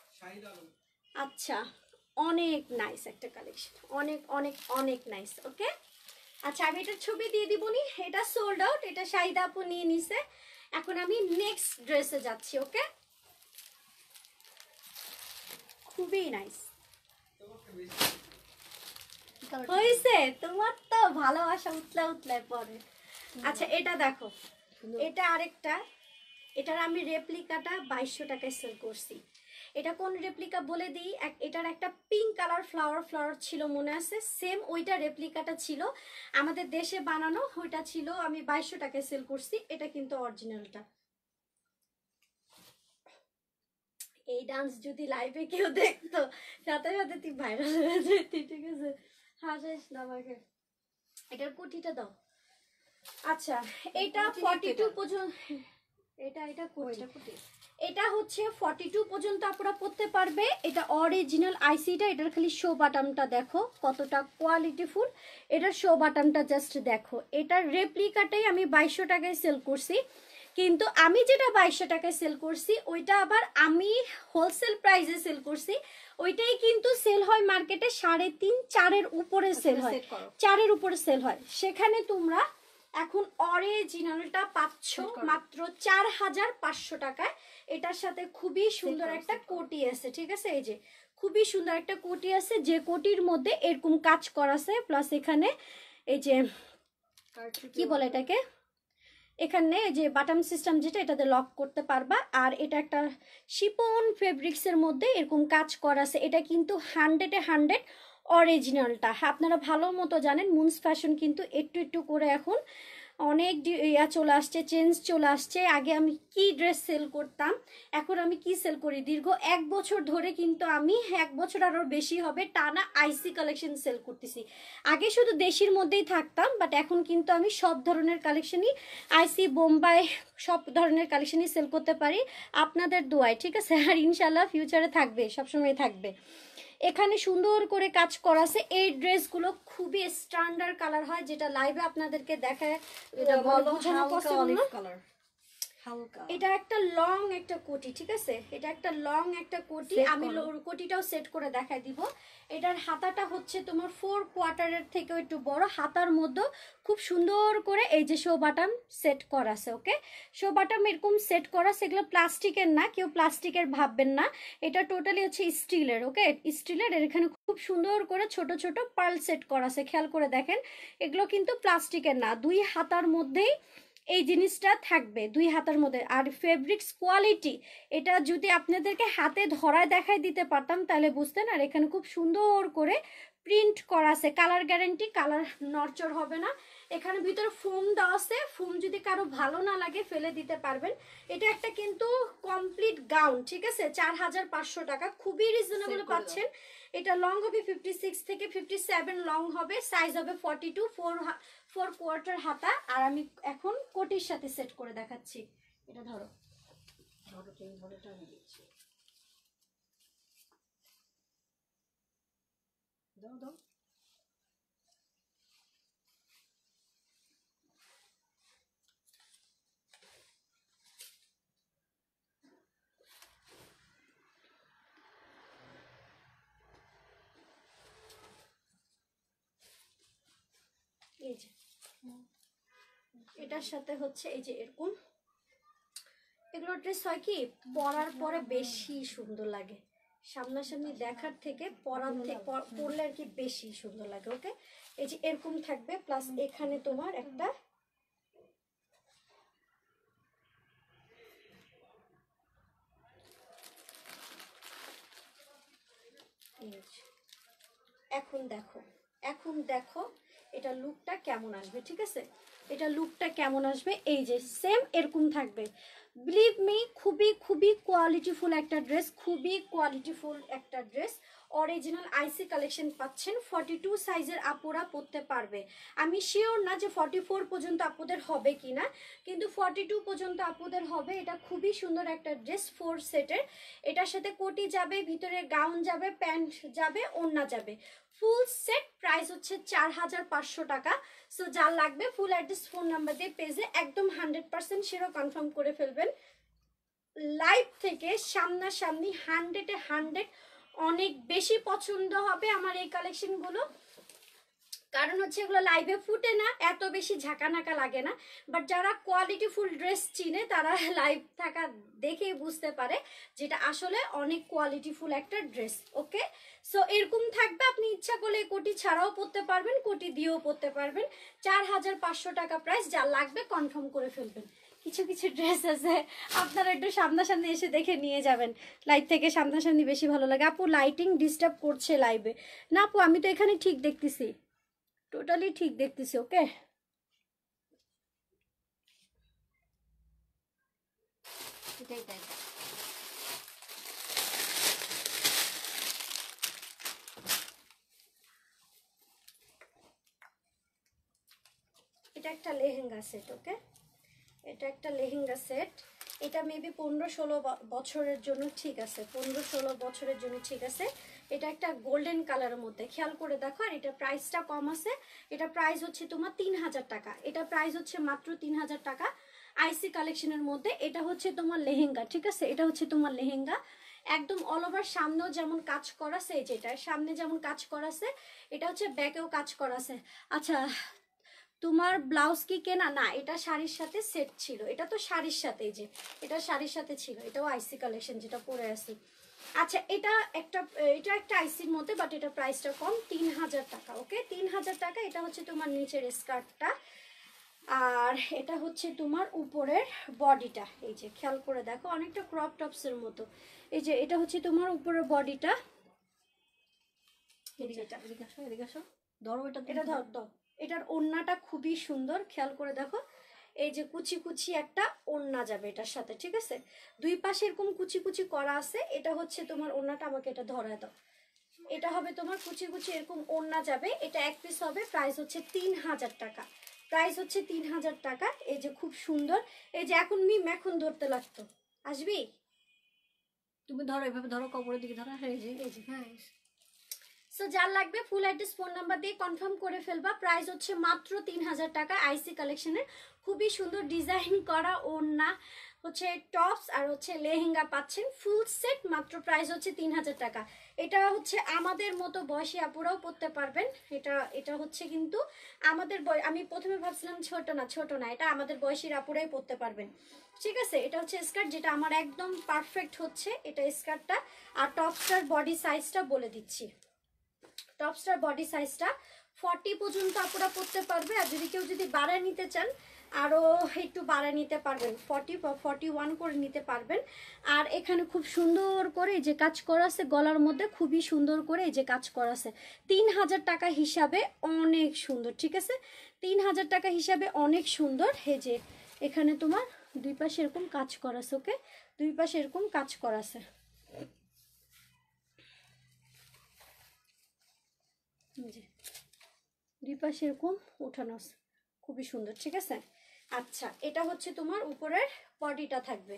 আচ্ছা অনেক নাইস একটা কালেকশন, অনেক অনেক অনেক নাইস। ওকে, আচ্ছা আমি এটার ছবি দিয়ে দিবনি। এটা সোল্ড আউট, এটা শাহিদা আপু নিয়ে নিছে। এখন আমি নেক্সট ড্রেসে যাচ্ছি। ওকে, খুবই নাইস হয়েছে, তোমার তো ভালোবাসা উতলা উতলায় পরে। আচ্ছা এটা দেখো, এটা আরেকটা, এটার আমি রেপ্লিকাটা 2200 টাকায় সেল করছি। এটা কোন রেপ্লিকা বলে দিই, এটার একটা পিঙ্ক কালার ফ্লাওয়ার ছিল মনে আছে, সেম ওইটা রেপ্লিকাটা ছিল, আমাদের দেশে বানানো ওইটা ছিল, আমি 2200 টাকায় সেল করছি। এটা কিন্তু অরিজিনালটা। এই ডান্স যদি লাইভে কেউ দেখতো, সাথে সাথে তুই ভাইরাল হয়ে যেতি, ঠিক আছে? হাসাইস না আমাকে। এটার কোটিটা দাও। আচ্ছা এটা 42 পর্যন্ত, এটা কোটি, এটা হচ্ছে 42 পর্যন্ত আপনারা পড়তে পারবে। এটা অরিজিনাল আইসিটা, এটার খালি শো বাটনটা দেখো কতটা কোয়ালিটিফুল, এটার শো বাটনটা জাস্ট দেখো। এটার রেপ্লিকাটাই আমি 2200 টাকায় সেল করছি, কিন্তু আমি যেটা 2200 টাকায় সেল করছি ওইটা আবার আমি হোলসেল প্রাইসে সেল করছি। ওইটাই কিন্তু সেল হয় মার্কেটে 3.5 4-এর উপরে সেল হয়, 4-এর উপরে সেল হয়। সেখানে তোমরা এখন অরিজিনালটা পাচ্ছ মাত্র 4500 টাকায়। এটার সাথে খুবই সুন্দর একটা কোটি আছে, ঠিক আছে? এই যে খুবই সুন্দর একটা কোটি আছে, যে কোটির মধ্যে এরকম কাজ করা আছে, প্লাস এখানে এই যে কি বলে এটাকে, এখানে যে বাটন সিস্টেম যেটা, এটাতে লক করতে পারবা। আর এটা একটা শিপন ফেব্রিক্সের মধ্যে এরকম কাজ করা আছে। এটা কিন্তু 100-এ 100 অরিজিনালটা। আপনারা ভালো মতো জানেন মুনস ফ্যাশন কিন্তু একটু একটু করে এখন অনেক চলে আসছে, চেঞ্জ চলে আসছে। আগে আমি কি ড্রেস সেল করতাম, এখন আমি কি সেল করি, দীর্ঘ 1 বছর ধরে কিন্তু আমি 1 বছর আরও বেশি হবে টানা আইসি কালেকশন সেল করতেছি। আগে শুধু দেশির মধ্যেই থাকতাম, বাট এখন কিন্তু আমি সব ধরনের কালেকশনই, আইসি বোম্বাই সব ধরনের কালেকশনই সেল করতে পারি আপনাদের দোয়ায়, ঠিক আছে? আর ইনশাল্লাহ ফিউচারে থাকবে, সবসময় থাকবে। এখানে সুন্দর করে কাজ করা আছে। এই ড্রেসগুলো খুবই স্ট্যান্ডার্ড কালার হয়, যেটা লাইভে আপনাদেরকে দেখায় বোঝানো পসিবল না। এটা একটা লং একটা কোটি, ঠিক আছে? এটা একটা লং একটা কোটি, আমি কোটিটাও সেট করে দেখাই দিব। এটার হাতাটা হচ্ছে তোমার 4 কোয়ার্টারের থেকে একটু বড়, হাতার মধ্যে খুব সুন্দর করে এই যে শো বাটন সেট করা আছে। ওকে, শো বাটন এরকম সেট করা, সেগুলো প্লাস্টিকের না, কেউ প্লাস্টিকের ভাববেন না, এটা টোটালি হচ্ছে স্টিলের। ওকে, স্টিলের। এখানে খুব সুন্দর করে ছোট ছোট পার্ল সেট করা আছে, খেয়াল করে দেখেন, এগুলো কিন্তু প্লাস্টিকের না। 2 হাতার মধ্যেই এই জিনিসটা থাকবে 2 হাতার মধ্যে। আর ফেব্রিক্স কোয়ালিটি, এটা যদি আপনাদেরকে হাতে ধরায় দেখাই দিতে পারতাম তাহলে বুঝতেন। আর এখানে খুব সুন্দর করে প্রিন্ট করা আছে, কালার গ্যারান্টি, কালার নড়চড় হবে না। এখানে ভিতরে ফোম দেওয়া আছে, ফোম যদি কারো ভালো না লাগে ফেলে দিতে পারবেন। এটা একটা কিন্তু কমপ্লিট গাউন, ঠিক আছে, 4500 টাকা, খুবই রিজনেবল পাচ্ছেন। এটা লং হবে 56 থেকে 57 লং হবে, সাইজ হবে 42, 4 কোয়ার্টার হাতা। আর আমি এখন কোটির সাথে সেট করে দেখাচ্ছি। এটা ধরো ধরো ধরে টান দিচ্ছি, দাও দাও। এই যে এটার সাথে হচ্ছে এই যে এরকম, এগুলো ড্রেস হয় কি পরার পরে বেশি সুন্দর লাগে, সামনাসামনি দেখার থেকে পরার থেকে পরলে আর কি বেশি সুন্দর লাগে। ওকে, এই যে এরকম থাকবে, প্লাস এখানে তোমার একটা এখন দেখো, এখন দেখো এটা লুকটা কেমন আসবে, ঠিক আছে, এটা লুকটা কেমন আসবে। এই যে সেম এরকম থাকবে, বিলিভ মি, খুবই খুবই কোয়ালিটিফুল একটা ড্রেস, খুবই কোয়ালিটিফুল একটা ড্রেস। অরিজিনাল আইসি কালেকশন পাচ্ছেন, 42 সাইজের আপুরা পরতে পারবে। আমি শিওর না যে 44 পর্যন্ত আপুদের হবে কিনা, কিন্তু 42 পর্যন্ত আপুদের হবে। এটা খুবই সুন্দর একটা ড্রেস, 4 সেটের। এটার সাথে কোটি যাবে, ভিতরে গাউন যাবে, প্যান্ট যাবে, ওড়না যাবে, ফুল সেট প্রাইস হচ্ছে 4500 টাকা। সো যার লাগবে ফুল অ্যাড্রেস ফোন নাম্বার দিয়ে পেজে একদম 100% সেটা কনফার্ম করে ফেলবেন। লাইভ থেকে সামনাসামনি 100-এ 100 অনেক বেশি পছন্দ হবে আমার এই কালেকশনগুলো, কারণ হচ্ছে এগুলো লাইভে ফুটে না, এত বেশি ঝাঁকানাকা লাগে না। বাট যারা কোয়ালিটিফুল ড্রেস চিনে তারা লাইভ থাকা দেখেই বুঝতে পারে যেটা আসলে অনেক কোয়ালিটিফুল একটা ড্রেস। ওকে, সো এরকম থাকবে, আপনি ইচ্ছা করলে কোটি ছাড়াও পরতে পারবেন, কোটি দিয়েও পরতে পারবেন। 4500 টাকা প্রাইস, যা লাগবে কনফার্ম করে ফেলবেন। কিছু কিছু ড্রেস আছে আপনারা একটু সামনাসামনি এসে দেখে নিয়ে যাবেন, লাইভ থেকে সামনাসামনি বেশি ভালো লাগে। আপু লাইটিং ডিস্টার্ব করছে লাইভে? না আপু, আমি তো এখানে ঠিক দেখতেছি, টোটালি ঠিক দেখতেছি। ওকে, এটাই তাই। এটা একটা লেহেঙ্গা সেট। ওকে, এটা একটা লেহেঙ্গা সেট, এটা মেবি 15-16 বছরের জন্য ঠিক আছে, 15-16 বছরের জন্য ঠিক আছে। এটা একটা গোল্ডেন কালারের মধ্যে, খেয়াল করে দেখো। আর এটা প্রাইসটা কম আছে, এটা প্রাইস হচ্ছে তোমার 3000 টাকা, এটা প্রাইস হচ্ছে মাত্র 3000 টাকা আইসি কালেকশনের মধ্যে। এটা হচ্ছে তোমার লেহেঙ্গা, ঠিক আছে, এটা হচ্ছে তোমার লেহেঙ্গা একদম অল ওভার, সামনেও যেমন কাজ করা আছে, যেটা সামনে যেমন কাজ করা আছে এটা হচ্ছে ব্যাকেও কাজ করা আছে। আচ্ছা, তোমার ব্লাউজ কি কেনা? না, এটা শাড়ির সাথে সেট ছিল, এটা তো শাড়ির সাথে, যে এটা শাড়ির সাথে ছিল, এটাও আইসি কালেকশন যেটা পরে আছি। আচ্ছা, এটা একটা আইসির মধ্যে, বাট এটা প্রাইসটা কম, 3000 টাকা। ওকে, 3000 টাকা। এটা হচ্ছে তোমার নিচের স্কার্টটা, আর এটা হচ্ছে তোমার উপরের বডিটা। এই যে খেয়াল করে দেখো, অনেকটা ক্রপ টপসের মতো। এই যে এটা হচ্ছে তোমার উপরের বডিটা, ধরো এটা, এটা ধর দাও। এটার ওড়নাটা খুবই সুন্দর, খেয়াল করে দেখো, এই যে কুচি কুচি একটা ওড়না যাবে এটার সাথে, ঠিক আছে, দুই পাশে এরকম কুচি কুচি করা আছে। এটা হচ্ছে তোমার ওড়নাটা, আমাকে এটা ধরায় দাও। এটা হবে তোমার কুচি কুচি এরকম ওড়না যাবে, এটা এক পিস হবে, প্রাইস হচ্ছে 3000 টাকা, প্রাইস হচ্ছে 3000 টাকা। এই যে খুব সুন্দর, এই যে এখন এখন ধরতে লাগতো, আসবি তুমি ধরো এভাবে, ধরো কপড়ের দিকে ধরো, হ্যাঁ এই যে হ্যাঁ। সো যার লাগবে ফুল অ্যাড্রেস ফোন নাম্বার দিয়ে কনফার্ম করে ফেলবা। প্রাইস হচ্ছে মাত্র 3000 টাকা আইসি কালেকশনের। খুবই সুন্দর ডিজাইন করা ওড়না, হচ্ছে টপস আর হচ্ছে লেহেঙ্গা পাচ্ছেন ফুল সেট, মাত্র প্রাইস হচ্ছে 3000 টাকা। এটা হচ্ছে আমাদের মতো বয়সী আপুরাও পরতে পারবেন। এটা হচ্ছে কিন্তু আমাদের আমি প্রথমে ভাবছিলাম ছোট না, এটা আমাদের বয়সীর আপুরাই পরতে পারবেন, ঠিক আছে। এটা হচ্ছে স্কার্ট, যেটা আমার একদম পারফেক্ট হচ্ছে এটা স্কার্টটা। আর টপসটার বডি সাইজটা বলে দিচ্ছি, টপসটার বডি সাইজটা 40 পর্যন্ত আপুরা পড়তে পারবে। আর যদি কেউ যদি বাড়ায় নিতে চান আরও একটু বাড়ায় নিতে পারবেন, 40 বা 41 করে নিতে পারবেন। আর এখানে খুব সুন্দর করে যে কাজ করা আছে গলার মধ্যে, খুবই সুন্দর করে এই যে কাজ করা আছে। 3000 টাকা হিসাবে অনেক সুন্দর, ঠিক আছে? 3000 টাকা হিসাবে অনেক সুন্দর। এই যে এখানে তোমার দুই পাশে এরকম কাজ করা আছে, ওকে? দুই পাশে এরকম কাজ করা আছে, দুই পাশে এরকম উঠানো আছে, খুবই সুন্দর, ঠিক আছে? আচ্ছা, এটা হচ্ছে তোমার উপরের বডিটা থাকবে।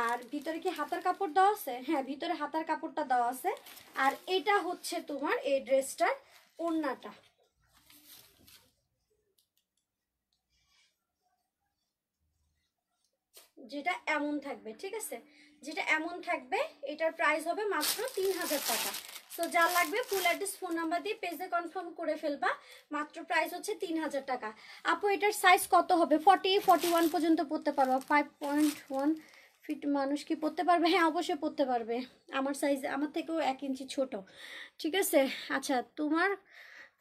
আর ভিতরে কি হাতার কাপড় দেওয়া আছে? হ্যাঁ, ভিতরে হাতার কাপড়টা দেওয়া আছে। আর এটা হচ্ছে তোমার এই ড্রেসটার ওড়নাটা, যেটা এমন থাকবে, ঠিক আছে? যেটা এমন থাকবে, এটার প্রাইস হবে মাত্র 3000 টাকা। তো যা লাগবে ফুল অ্যাড্রেস ফোন নাম্বার দিয়ে পেজে কনফার্ম করে ফেলবা। মাত্র প্রাইস হচ্ছে 3000 টাকা। আপু এটার সাইজ কত হবে? 41 পর্যন্ত পড়তে পারবা। 5.1 ফিট মানুষ কি পড়তে পারবে? হ্যাঁ, অবশ্যই পড়তে পারবে। আমার সাইজ আমার থেকেও 1 ইঞ্চি ছোট, ঠিক আছে? আচ্ছা, তোমার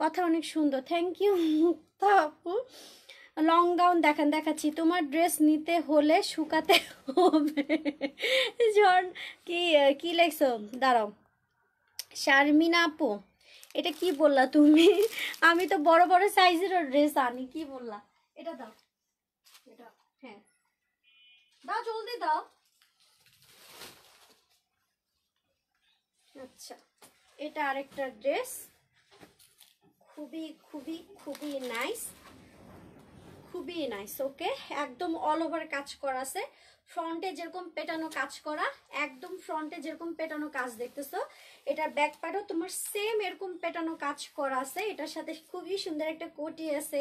কথা অনেক সুন্দর, থ্যাংক ইউ মুক্তা আপু। লং গাউন দেখান, দেখাচ্ছি। তোমার ড্রেস নিতে হলে শুকাতে হবে। জন কি কি লেখছো? দাঁড়াও, শারমিনা আপু এটা কি বললা তুমি? আমি তো বড় বড় সাইজেরও ড্রেস আনি, কি বললা? এটা দাও, এটা, হ্যাঁ দাও, জলদি দাও। আচ্ছা, এটা আরেকটা ড্রেস, খুবই খুবই খুবই নাইস, খুবই নাইস, ওকে? একদম অল ওভার কাজ করা আছে। ফ্রন্টে যেরকম পেটানো কাজ করা, একদম ফ্রন্টে যেরকম পেটানো কাজ দেখতেছো, এটার ব্যাক পার্টও তোমার সেম এরকম পেটানো কাজ করা আছে। এটার সাথে খুবই সুন্দর একটা কোটি আছে,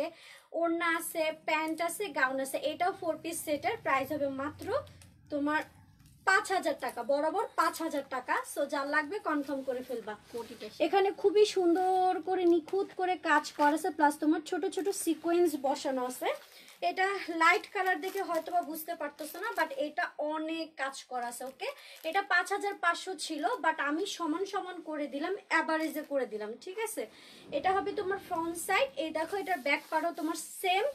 ওড়না আছে, প্যান্ট আছে, গাউন আছে। এটাও 4 পিস সেটের প্রাইস হবে মাত্র তোমার 5000 টাকা, বরাবর 5000 টাকা। সো যা লাগবে কনফার্ম করে ফেলবা। এখানে খুবই সুন্দর করে নিখুঁত করে কাজ করা আছে, প্লাস তোমার ছোট ছোট সিকোয়েন্স বসানো আছে। এটা লাইট কালার দেখে হয়তো বা বুঝতে পারতেছো না, বাট এটা অনেক কাজ করা আছে, ওকে? এটা 5500 ছিল, বাট আমি সমান সমান করে দিলাম, অ্যাভারেজে করে দিলাম, ঠিক আছে? এটা হবে তোমার ফ্রন্ট সাইড। এই দেখো, এটার ব্যাক পার্টও তোমার সেম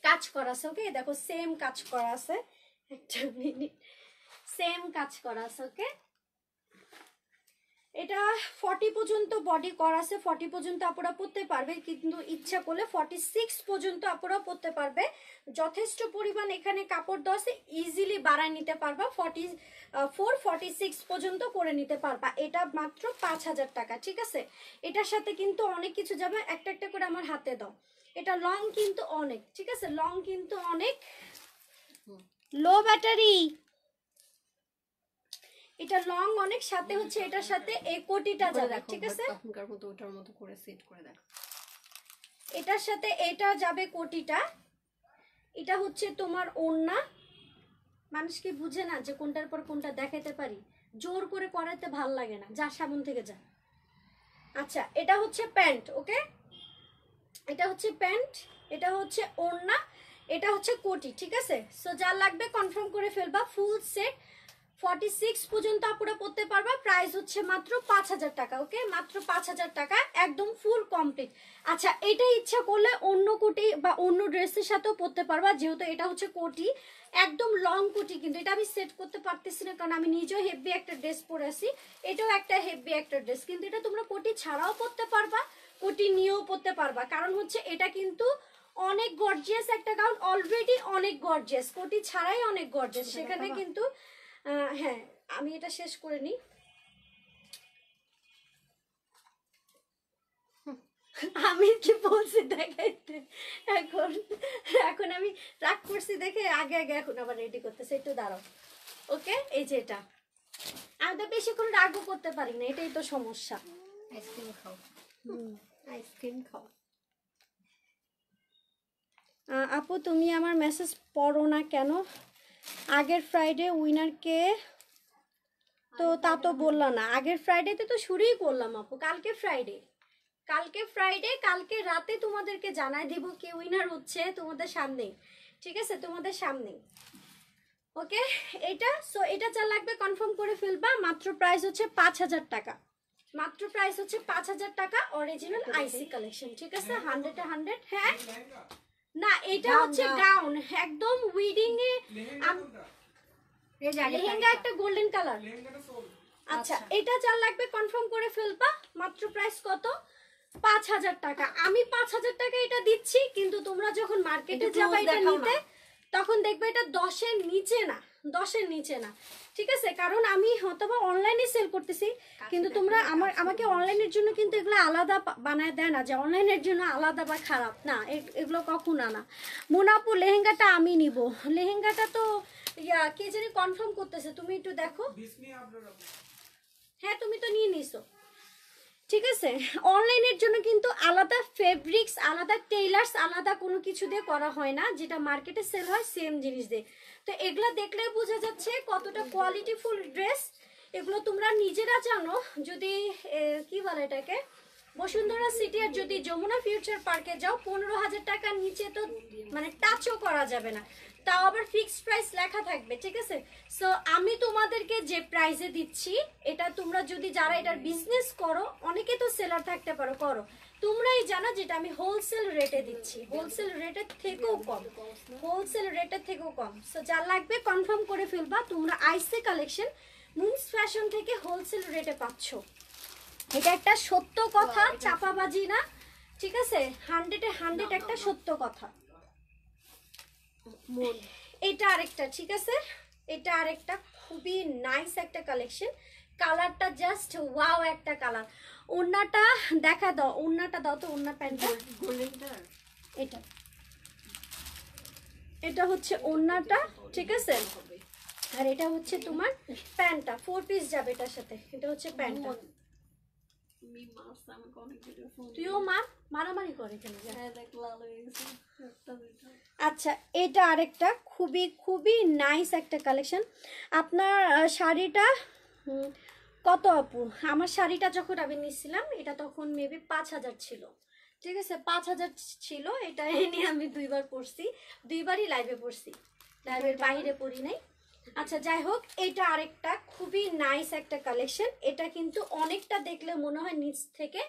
কাজ করা আছে, ওকে? দেখো সেম কাজ করা আছে, একটা মিনিট, সেম কাজ করা আছে, ওকে? এটা 40 পর্যন্ত বডি করা আছে, 40 পর্যন্ত আপুরা পড়তে পারবে, কিন্তু ইচ্ছা করলে 46 পর্যন্ত আপুরা পড়তে পারবে। যথেষ্ট পরিমাণ এখানে কাপড় দেওয়া আছে, ইজিলি বাড়ায় নিতে পারবা, 46 পর্যন্ত করে নিতে পারবা। এটা মাত্র 5000 টাকা, ঠিক আছে? এটার সাথে কিন্তু অনেক কিছু যাবে, একটা একটা করে আমার হাতে দাও। এটা লং কিন্তু অনেক, ঠিক আছে? লং কিন্তু অনেক, লো ব্যাটারি, এটা লং অনেক, সাথে হচ্ছে এটার সাথে এই কোটিটা যাবে, ঠিক আছে? এখনকার মতো ওটার মতো করে সেট করে দেখো। এটার সাথে এটা যাবে কোটিটা। এটা হচ্ছে তোমার ওড়না। মানুষ কি বুঝে না যে কোনটার পর কোনটা দেখাতে পারি? জোর করে করাতে ভাল লাগে না, যা সামন থেকে যা। আচ্ছা, এটা হচ্ছে প্যান্ট, ওকে? এটা হচ্ছে প্যান্ট, এটা হচ্ছে ওড়না, এটা হচ্ছে কোটি, ঠিক আছে? সো যা লাগবে কনফার্ম করে ফেলবা। ফুল সেট 46 পর্যন্ত আপুরা পড়তে পারবা। প্রাইস হচ্ছে মাত্র 5000 টাকা, ওকে? মাত্র 5000 টাকা, একদম ফুল কমপ্লিট। আচ্ছা, এটা ইচ্ছা করলে অন্য কোটি বা অন্য ড্রেসের সাথেও পড়তে পারবা, যেহেতু এটা হচ্ছে কোটি, একদম লং কোটি। কিন্তু এটা আমি সেট করতে পারতেছি না, কারণ আমি নিজেও হেভি একটা ড্রেস পরে আছি। এটাও একটা হেভি একটা ড্রেস, কিন্তু এটা তোমরা কোটি ছাড়াও পড়তে পারবা, কোটি নিয়েও পড়তে পারবা। কারণ হচ্ছে এটা কিন্তু অনেক গর্জিয়াস একটা গাউন, অলরেডি অনেক গর্জিয়াস, কোটি ছাড়াই অনেক গর্জিয়াস। সেখানে কিন্তু হ্যাঁ, আমি এটা শেষ করে নিই। আমি কি বলছি দেখাইতে, এখন এখন আমি রাগ করছি দেখে আগে আগে এখন আবার রেডি করতেছে, একটু দাঁড়াও, ওকে? এই যে এটা, আমি তো বেশিক্ষণ রাগও করতে পারি না, এটাই তো সমস্যা। আইসক্রিম খাও, আইসক্রিম খাও। আপু তুমি আমার মেসেজ পড়ো না কেন? আগের ফ্রাইডে উইনারকে তো তা তো বললাম না, আগের ফ্রাইডেতে তো শুরুই করলাম আপু। কালকে ফ্রাইডে, কালকে রাতে তোমাদেরকে জানাই দিব কে উইনার হচ্ছে, তোমাদের সামনেই, ঠিক আছে? তোমাদের সামনেই, ওকে? এটা সো এটা যা লাগবে কনফার্ম করে ফেলবা। মাত্র প্রাইস হচ্ছে 5000 টাকা, মাত্র প্রাইস হচ্ছে 5000 টাকা, অরিজিনাল আইসি কালেকশন, ঠিক আছে? 100 হ্যাঁ না, এটা হচ্ছে গাউন একদম উইডিং এ, লেহেঙ্গা একটা গোল্ডেন কালার। আচ্ছা, এটা যার লাগবে কনফার্ম করে ফেলবা। মাত্র প্রাইস কত? 5000 টাকা। আমি 5000 টাকা এটা দিচ্ছি, কিন্তু তোমরা যখন মার্কেটে যাবে এটা নিতে, তখন দেখবে এটা 10-এর নিচে না, 10-এর নিচে না, ঠিক আছে? কারণ আমি হয়তোবা অনলাইনে সেল করতেছি, কিন্তু তোমরা আমাকে অনলাইনের জন্য কিন্তু এগুলো আলাদা বানায় দেয় না, যে অনলাইনের জন্য আলাদা বা খারাপ না, এগুলো কখনো না। মোনাপু লেহেঙ্গাটা আমি নিব, লেহেঙ্গাটা তো কে জানি কনফার্ম করতেছে, তুমি একটু দেখো। হ্যাঁ, তুমি তো নিয়ে নিছো, ঠিক আছে? অনলাইনের জন্য কিন্তু আলাদা ফেব্রিক্স, আলাদা টেইলার্স, আলাদা কোনো কিছু দিয়ে করা হয় না, যেটা মার্কেটে সেল হয় সেম জিনিস দিয়ে। তো এগুলো দেখলেই বোঝা যাচ্ছে কতটা কোয়ালিটিফুল ড্রেস। এগুলো তোমরা নিজেরা জানো। যদি কি বলে এটাকে, বসুন্ধরা সিটি আর যদি যমুনা ফিউচার পার্কে যাও, 15,000 টাকার নিচে তো মানে টাচও করা যাবে না, তাও আবার ফিক্সড প্রাইস লেখা থাকবে, ঠিক আছে? সো আমি তোমাদেরকে যে প্রাইসে দিচ্ছি, এটা তোমরা যদি যারা এটার বিজনেস করো, অনেকে তো সেলার থাকতে পারো, করো, তোমরাই জানো যেটা আমি হোলসেল রেটে দিচ্ছি, হোলসেল রেটের থেকেও কম, হোলসেল রেটের থেকেও কম। সো যা লাগবে কনফার্ম করে ফেলবা। তোমরা আইসি কালেকশন মুন্স ফ্যাশন থেকে হোলসেল রেটে পাচ্ছ, এটা একটা সত্য কথা, চাপাবাজি না, ঠিক আছে? 100-এ 100 একটা সত্য কথা। এটা আরেকটা, ঠিক আছে? এটা আরেকটা খুবই নাইস একটা কালেকশন, কালারটা জাস্ট ওয়াও একটা কালার। ওড়নাটা দেখা দাও, ওড়নাটা দাও তো, ওড়না প্যান্টটা এটা, এটা হচ্ছে ওড়নাটা, ঠিক আছে? আর এটা হচ্ছে তোমার প্যান্টটা, 4 পিস যাবে এটার সাথে, এটা হচ্ছে প্যান্টটা। তুইও মারামারি করে কেন? আচ্ছা, এটা আরেকটা খুবই খুবই নাইস একটা কালেকশন। আপনার শাড়িটা কত আপু? আমার শাড়িটা যখন আমি নিচ্ছিলাম, এটা তখন মেবি 5000 ছিল, ঠিক আছে? 5000 ছিল। এটা এনে আমি 2বার পরছি, 2বারই লাইভে পরছি, লাইভের বাইরে পরি নাই। আচ্ছা, যাই হোক, এটা আরেকটা খুবই নাইস একটা কালেকশন। এটা কিন্তু অনেকটা দেখলে মনে হয় নিচ থেকে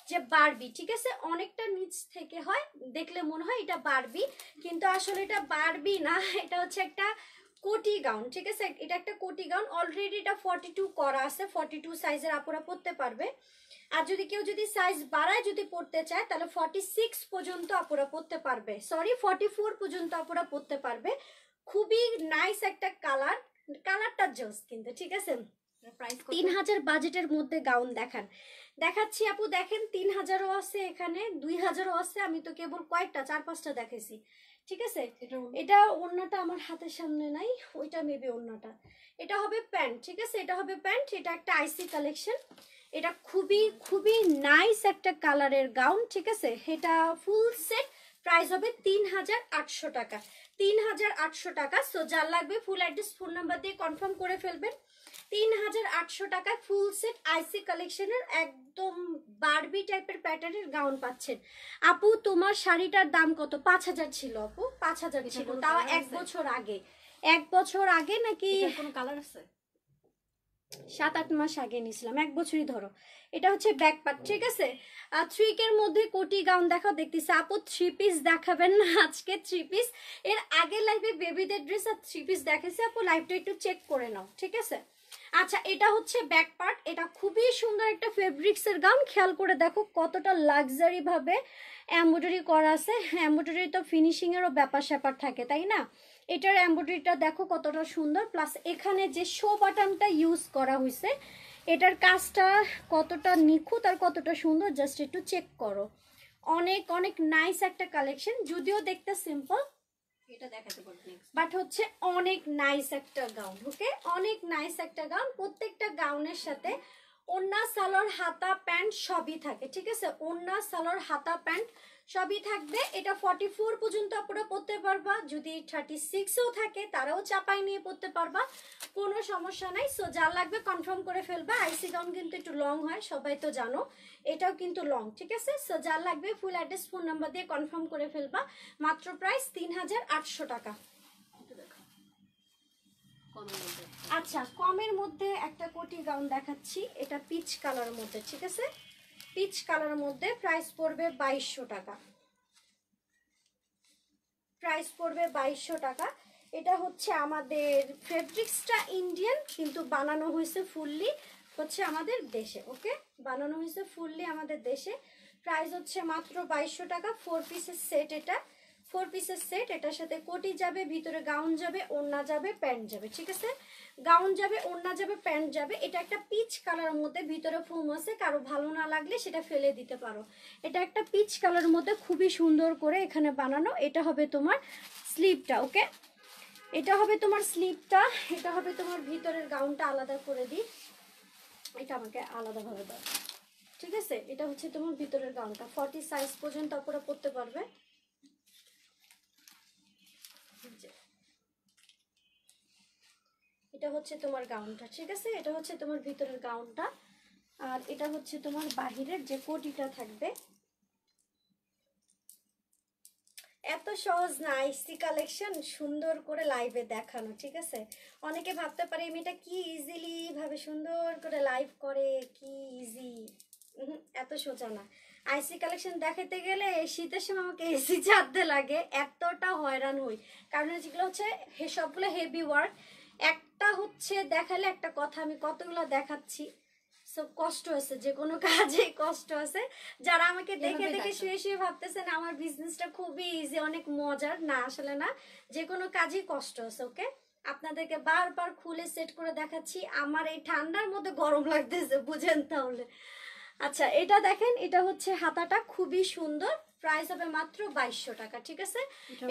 যে বারবি, ঠিক আছে? অনেকটা নিচ থেকে হয়, দেখলে মনে হয় এটা বারবি, কিন্তু আসলে এটা বারবি না, এটা হচ্ছে একটা কোটি গাউন, ঠিক আছে? এটা একটা কোটি গাউন। অলরেডি এটা 42 করা আছে, 42 সাইজের আপুরা পরতে পারবে। আর যদি কেউ যদি সাইজ বাড়ায় যদি পড়তে চায়, তাহলে 46 পর্যন্ত আপুরা পরতে পারবে, সরি 44 পর্যন্ত আপুরা পরতে পারবে। খুবই নাইস একটা কালার, কালারটা জোস কিন্তু, ঠিক আছে? 3000 বাজেটের মধ্যে গাউন দেখাচ্ছি আপু, দেখেন 3000ও আছে, এখানে 2000ও আছে। আমি তো কেবল কয়েকটা 4-5টা দেখেছি, ঠিক আছে? এটা ওড়নাটা আমার হাতের সামনে নাই, ওইটা মেবি ওড়নাটা। এটা হবে প্যান্ট, ঠিক আছে? এটা হবে প্যান্ট। এটা একটা আইসি কালেকশন, এটা খুবই খুবই নাইস একটা কালারের গাউন, ঠিক আছে? এটা ফুল সেট প্রাইস হবে 3800 টাকা, 3800 টাকা। সো যার লাগবে ফুল অ্যাড্রেস, ফোন নাম্বার দিয়ে কনফার্ম করে ফেলবেন। 3800 টাকা ফুল সেট আইসি কালেকশনের একদম বারবি টাইপের প্যাটার্নের গাউন পাচ্ছেন। আপু, তোমার শাড়িটার দাম কত? 5000 ছিল আপু, 5000 ছিল, তাও 1 বছর আগে। 1 বছর আগে নাকি কোনো কালার আছে? 7-8 মাস আগে নিয়েছিলাম, 1 বছরই ধরো। এটা হচ্ছে ব্যাক পার্ট, ঠিক আছে? 3 মধ্যে কোটি গাউন দেখাও, দেখতেছি আপু 3 পিস দেখাবেন না আজকে? 3 পিস এর আগে লাইভে বেবিদের ড্রেস আর 3 পিস দেখেছি আপু, লাইভটা একটু চেক করে নাও, ঠিক আছে? আচ্ছা, এটা হচ্ছে ব্যাক পার্ট। এটা খুবই সুন্দর একটা ফেব্রিক্সের গাউন, খেয়াল করে দেখো কতটা লাক্সারি ভাবে এমব্রয়ডারি করা আছে। এমব্রয়ডারি তো ফিনিশিং এরও ব্যাপার স্যাপার থাকে, তাই না? এটার এমব্রয়ডারিটা দেখো কতটা সুন্দর, প্লাস এখানে যে শো বাটনটা ইউজ করা হয়েছে, এটার কাজটা কতটা নিখুঁত আর কতটা সুন্দর, জাস্ট একটু চেক করো। অনেক অনেক নাইস একটা কালেকশন, যদিও দেখতে সিম্পল, এটা দেখাতে পারবো বাট হচ্ছে অনেক নাইস একটা গাউন। ওকে, অনেক নাইস একটা গাউন। প্রত্যেকটা গাউনের সাথে ওড়না, সালোয়ার, হাতা, প্যান্ট সবই থাকে, ঠিক আছে? ওড়না, সালোয়ার, হাতা, প্যান্ট সবই থাকবে। এটা 44 পর্যন্ত আপনারা পরতে পারবা, যদি 36ও থাকে তারাও চাপাই নিয়ে পরতে পারবা, কোনো সমস্যা নাই। সো যা লাগবে কনফার্ম করে ফেলবা। আইসি গাউন কিন্তু একটু লং হয়, সবাই তো জানো, এটাও কিন্তু লং, ঠিক আছে? সো যা লাগবে ফুল অ্যাড্রেস, ফোন নাম্বার দিয়ে কনফার্ম করে ফেলবা। মাত্র প্রাইস 3800 টাকা। কমের মধ্যে। আচ্ছা, কমের মধ্যে একটা কোটি গাউন দেখাচ্ছি, এটা পিচ কালারের মধ্যে, ঠিক আছে? পিচ কালারের মধ্যে প্রাইস পড়বে 2200 টাকা। প্রাইস পড়বে 2200 টাকা। এটা হচ্ছে আমাদের ফেব্রিক্সটা ইন্ডিয়ান, কিন্তু বানানো হয়েছে ফুললি হচ্ছে আমাদের দেশে। ওকে, বানানো হয়েছে ফুললি আমাদের দেশে। প্রাইস হচ্ছে মাত্র 2200 টাকা। 4 পিসের সেট এটা, 4 পিসের সেট। এটার সাথে কোটি যাবে, ভিতরে গাউন যাবে, ওড়না যাবে, প্যান্ট যাবে, ঠিক আছে? গাউন যাবে, ওড়না যাবে, প্যান্ট যাবে। এটা একটা পিচ কালারের মধ্যে, ভিতরে ফোম আছে, কারো ভালো না লাগলে সেটা ফেলে দিতে পারো। এটা একটা পিচ কালারের মধ্যে খুবই সুন্দর করে এখানে বানানো। এটা হবে তোমার স্লিভটা। ওকে, এটা হবে তোমার স্লিভটা। এটা হবে তোমার ভিতরের গাউনটা। আলাদা করে দিই, এটা আমাকে আলাদাভাবে দাও, ঠিক আছে? এটা হচ্ছে তোমার ভিতরের গাউনটা। 40 সাইজ পর্যন্ত আপনারা পরতে পারবে। এটা হচ্ছে তোমার গাউনটা, ঠিক আছে? এটা হচ্ছে তোমার ভিতরের গাউনটা। আর এটা হচ্ছে তোমার বাহিরের যে কোটিটা থাকবে। এত সহজ না আইসি কালেকশন সুন্দর করে লাইভে দেখানো, ঠিক আছে? অনেকে ভাবতে পারে মেয়েটা কি ইজিলি ভাবে সুন্দর করে লাইভ করে, কি ইজি। এত সোজা না। আইসি কালেকশন দেখাতে গেলে শীতের সময় আমাকে এসি চাপতে লাগে, এতটা হয়রান হই। কারণ যেগুলো হচ্ছে সবগুলো হেভি ওয়ার্ক। একটা হচ্ছে দেখালে একটা কথা, আমি কতগুলো দেখাচ্ছি। সব কষ্ট আছে, যে কোনো কাজে কষ্ট আছে। যারা আমাকে দেখে দেখে শুয়ে শুয়ে ভাবতেছেন আমার বিজনেসটা খুবই ইজি, অনেক মজার, না আসলে না, যে কোনো কাজেই কষ্ট আছে। ওকে, আপনাদেরকে বারবার খুলে সেট করে দেখাচ্ছি। আমার এই ঠান্ডার মধ্যে গরম লাগতেছে, বুঝেন তাহলে। আচ্ছা, এটা দেখেন, এটা হচ্ছে হাতাটা খুবই সুন্দর। প্রাইস হবে মাত্র 2200 টাকা, ঠিক আছে?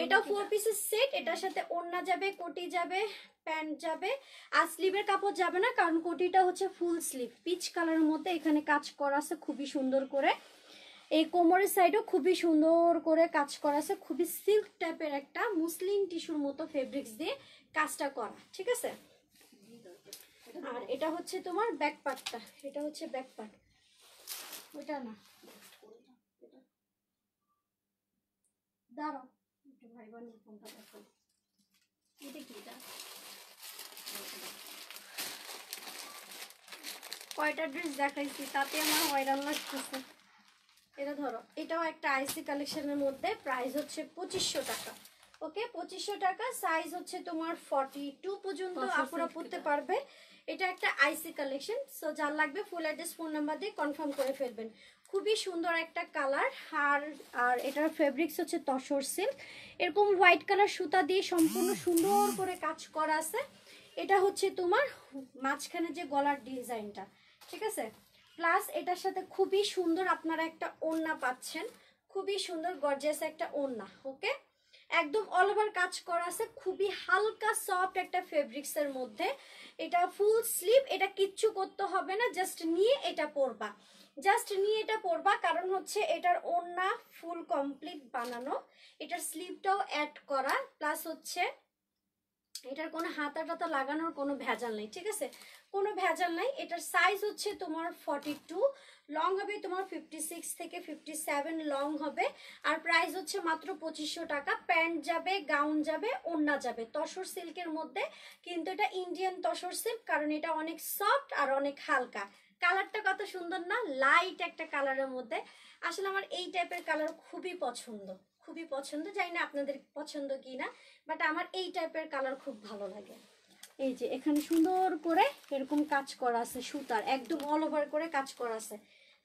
এটা 4 পিসের সেট। এটার সাথে ওড়না যাবে, কোটি যাবে, প্যান্ট যাবে। আর স্লিভের কাপড় যাবে না, কারণ কোটিটা হচ্ছে ফুল স্লিভ পিচ কালারের মধ্যে। এখানে কাজ করা আছে খুবই সুন্দর করে। এই কোমরের সাইডও খুবই সুন্দর করে কাজ করা আছে। খুবই সিল্ক টাইপের একটা মুসলিম টিস্যুর মতো ফেব্রিক্স দিয়ে কাজটা করা, ঠিক আছে? আর এটা হচ্ছে তোমার ব্যাক পার্টটা। এটা হচ্ছে ব্যাক পার্ট, ওইটা না, দাঁড়াও একটু ভাই বোনের ফোনটা দেখো। এটা কি? এটা কয়টা ড্রেস দেখাইছি তাতে আমার হয়রান লাগতেছে। এটা ধরো, এটাও একটা আইসি কালেকশনের মধ্যে। প্রাইস হচ্ছে 2500 টাকা। ওকে, 2500 টাকা। সাইজ হচ্ছে তোমার 42 পর্যন্ত আপুরা পড়তে পারবে। এটা একটা আইসি কালেকশন। সো যার লাগবে ফুল অ্যাড্রেস, ফোন নাম্বার দিয়ে কনফার্ম করে ফেলবেন। খুবই সুন্দর একটা কালার। আর আর এটার ফেব্রিক্স হচ্ছে তসর সিল্ক। এরকম হোয়াইট কালার সুতা দিয়ে সম্পূর্ণ সুন্দর করে কাজ করা আছে। এটা হচ্ছে তোমার মাঝখানে যে গলার ডিজাইনটা, ঠিক আছে? প্লাস এটার সাথে খুবই সুন্দর আপনারা একটা ওড়না পাচ্ছেন, খুবই সুন্দর গর্জিয়াস একটা ওড়না। ওকে, একদম অল ওভার কাজ করা আছে, খুবই হালকা সফট একটা ফেব্রিক্স এর মধ্যে। এটা ফুল স্লিভ। এটা কিচ্ছু করতে হবে না, জাস্ট নিয়ে এটা পরবা, জাস্ট নিয়ে এটা পরবা। কারণ হচ্ছে এটার ওড়না ফুল কমপ্লিট বানানো, এটার স্লিভটাও অ্যাড করা, প্লাস হচ্ছে এটার কোনো হাতা টাতা লাগানোর কোনো ভেজাল নেই, ঠিক আছে? কোনো ভেজাল নাই। এটার সাইজ হচ্ছে তোমার 42, লং হবে তোমার 56 থেকে 57 লং হবে। আর প্রাইস হচ্ছে মাত্র 2500 টাকা। প্যান্ট যাবে, গাউন যাবে, ওড়না যাবে তসর সিল্কের মধ্যে। কিন্তু এটা ইন্ডিয়ান তসর সিল্ক, কারণ এটা অনেক সফট আর অনেক হালকা। কালারটা কত সুন্দর না, লাইট একটা কালারের মধ্যে। আসলে আমার এই টাইপের কালার খুবই পছন্দ, খুবই পছন্দ। জানি না আপনাদের পছন্দ কি না, বাট আমার এই টাইপের কালার খুব ভালো লাগে। এই যে এখানে সুন্দর করে এরকম কাজ করা আছে সুতার, একদম অল ওভার করে কাজ করা আছে।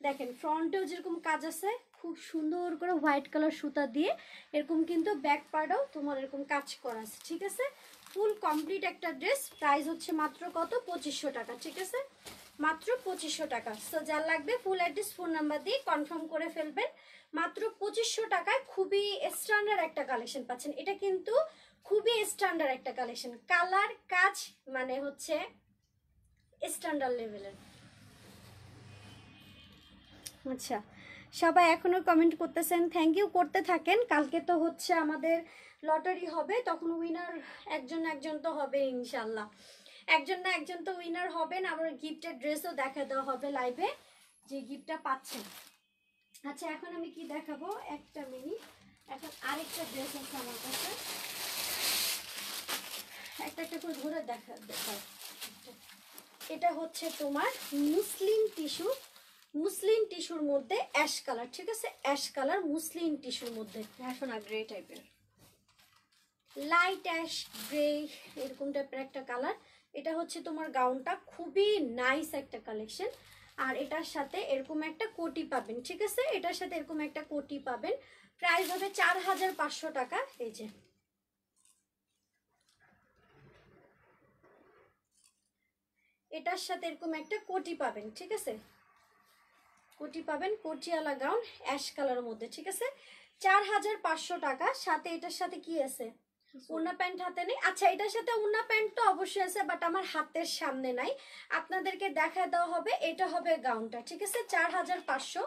দেখেন ফ্রন্টেও যেরকম কাজ আছে খুব সুন্দর করে হোয়াইট কালার সুতা দিয়ে, এরকম কিন্তু ব্যাক পার্টেও তোমার এরকম কাজ করা আছে, ঠিক আছে? ফুল কমপ্লিট একটা ড্রেস। প্রাইস হচ্ছে মাত্র কত? 2500 টাকা, ঠিক আছে? মাত্র 2500 টাকা। সো যার লাগবে ফুল অ্যাড্রেস, ফোন নাম্বার দিয়ে কনফার্ম করে ফেলবেন। মাত্র 2500 টাকায় খুবই স্ট্যান্ডার্ড একটা কালেকশন পাচ্ছেন। এটা কিন্তু খুবই স্ট্যান্ডার্ড একটা কালেকশন, কালার কাজ মানে হচ্ছে স্ট্যান্ডার্ড লেভেলের। আচ্ছা, সবাই এখনো কমেন্ট করতেছেন, থ্যাংক ইউ, করতে থাকেন। কালকে তো হচ্ছে আমাদের লটারি হবে, তখন উইনার একজন একজন তো হবে ইনশাল্লাহ, একজন না একজন তো উইনার হবেন। আবার গিফটের ড্রেসও দেখা দেওয়া হবে লাইভে, যে গিফটটা পাচ্ছেন। আচ্ছা, এখন আমি কি দেখাবো, একটা মিনিট। এখন আরেকটা ড্রেস আছে আমার কাছে, একটা একটা করে ধরে দেখাও। এটা হচ্ছে তোমার মুসলিন টিস্যুর মধ্যে অ্যাশ কালার, ঠিক আছে, অ্যাশ কালার মুসলিন টিস্যুর মধ্যে, এখন গ্রে টাইপের, লাইট অ্যাশ গ্রে এরকম টাইপের একটা কালার। এটা হচ্ছে তোমার গাউনটা, খুবই নাইস একটা কালেকশন। আর এটার সাথে এরকম একটা কোটি পাবেন, ঠিক আছে, এটার সাথে এরকম একটা কোটি পাবেন। প্রাইস হবে 4500 টাকা। এই যে এটার সাথে এরকম একটা কোটি পাবেন, ঠিক আছে, কোটি পাবেন, কোটিওয়ালা গাউন অ্যাশ কালারের মধ্যে, ঠিক আছে, 4500 টাকা। সাথে এটার সাথে কি আছে, উন্না প্যান্ট হাতে নেই। আচ্ছা, এটার সাথে উন্না প্যান্ট তো অবশ্যই আছে, বাট আমার হাতের সামনে নাই, আপনাদেরকে দেখায় দেওয়া হবে। এটা হবে গাউনটা, ঠিক আছে, 4500।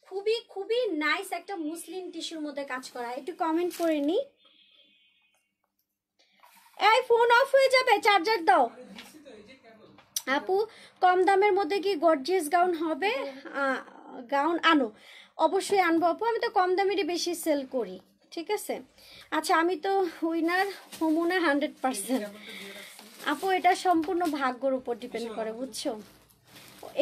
খুবই খুবই নাইস একটা মুসলিম টিস্যুর মধ্যে কাজ করা। একটু কমেন্ট করে নি। এই ফোন অফ হয়ে যাবে, চার্জার দাও। আপু কম দামের মধ্যে কি গর্জিয়াস গাউন হবে? গাউন আনো, অবশ্যই আনবো আপু, আমি তো কম দামেরই বেশি সেল করি, ঠিক আছে। আচ্ছা, আমি তো উইনার হবো না 100%। আপু এটা সম্পূর্ণ ভাগ্যর উপর ডিপেন্ড করে, বুঝছো।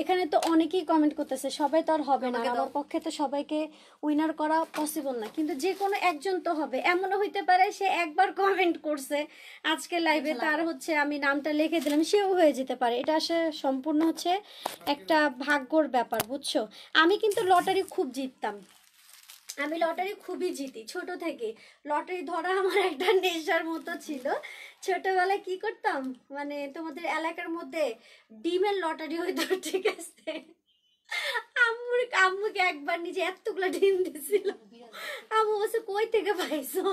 এখানে তো অনেকেই কমেন্ট করতেছে, সবাই তো আর হবে না, আমার পক্ষে তো সবাইকে উইনার করা পসিবল না, কিন্তু যে কোনো একজন তো হবে। এমনও হইতে পারে সে একবার কমেন্ট করছে আজকে লাইভে, তার হচ্ছে আমি নামটা লিখে দিলাম, সেও হয়ে যেতে পারে। এটা আসলে সম্পূর্ণ হচ্ছে একটা ভাগ্যর ব্যাপার, বুঝছো। আমি কিন্তু লটারি খুব জিততাম, আমি লটারি খুবই জিতি ছোট থেকে। লটারি ধরা আমার একটা নেশার মতো ছিল। ছোটবেলায় কি করতাম, মানে তোমাদের এলাকার মধ্যে ডিমের লটারি হইতো, ঠিক আছে, আম্মুকে একবার নিজে এতগুলো ডিম দিছিল। আম্মু বলছে কই থেকে পাইছো,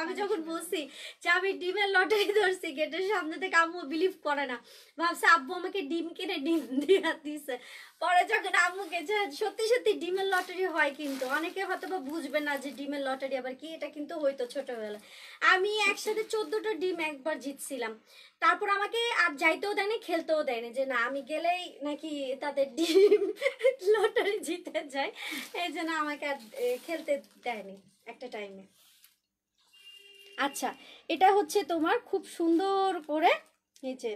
আমি যখন বলছি যে আমি ডিমের লটারি ধরছি গেটের সামনে থেকে, আম্মু বিলিভ করে না, ভাবছে আব্বু আমাকে ডিম কিনে ডিম দিয়ে দিছে। পরে যখন আম্মুকে যে সত্যি সত্যি ডিমের লটারি হয়, কিন্তু অনেকে হয়তো বা বুঝবে না যে ডিমের লটারি আবার কি, এটা কিন্তু হইতো ছোটবেলায়। আমি একসাথে 14টা ডিম একবার জিতছিলাম। তারপর আমাকে আর যাইতেও দেয়নি, খেলতেও দেয়নি, যে না আমি গেলেই নাকি তাদের ডিম লটারি জিতে যায়, এই জন্য আমাকে আর খেলতে দেয়নি একটা টাইমে। আচ্ছা, এটা হচ্ছে তোমার খুব সুন্দর করে এই যে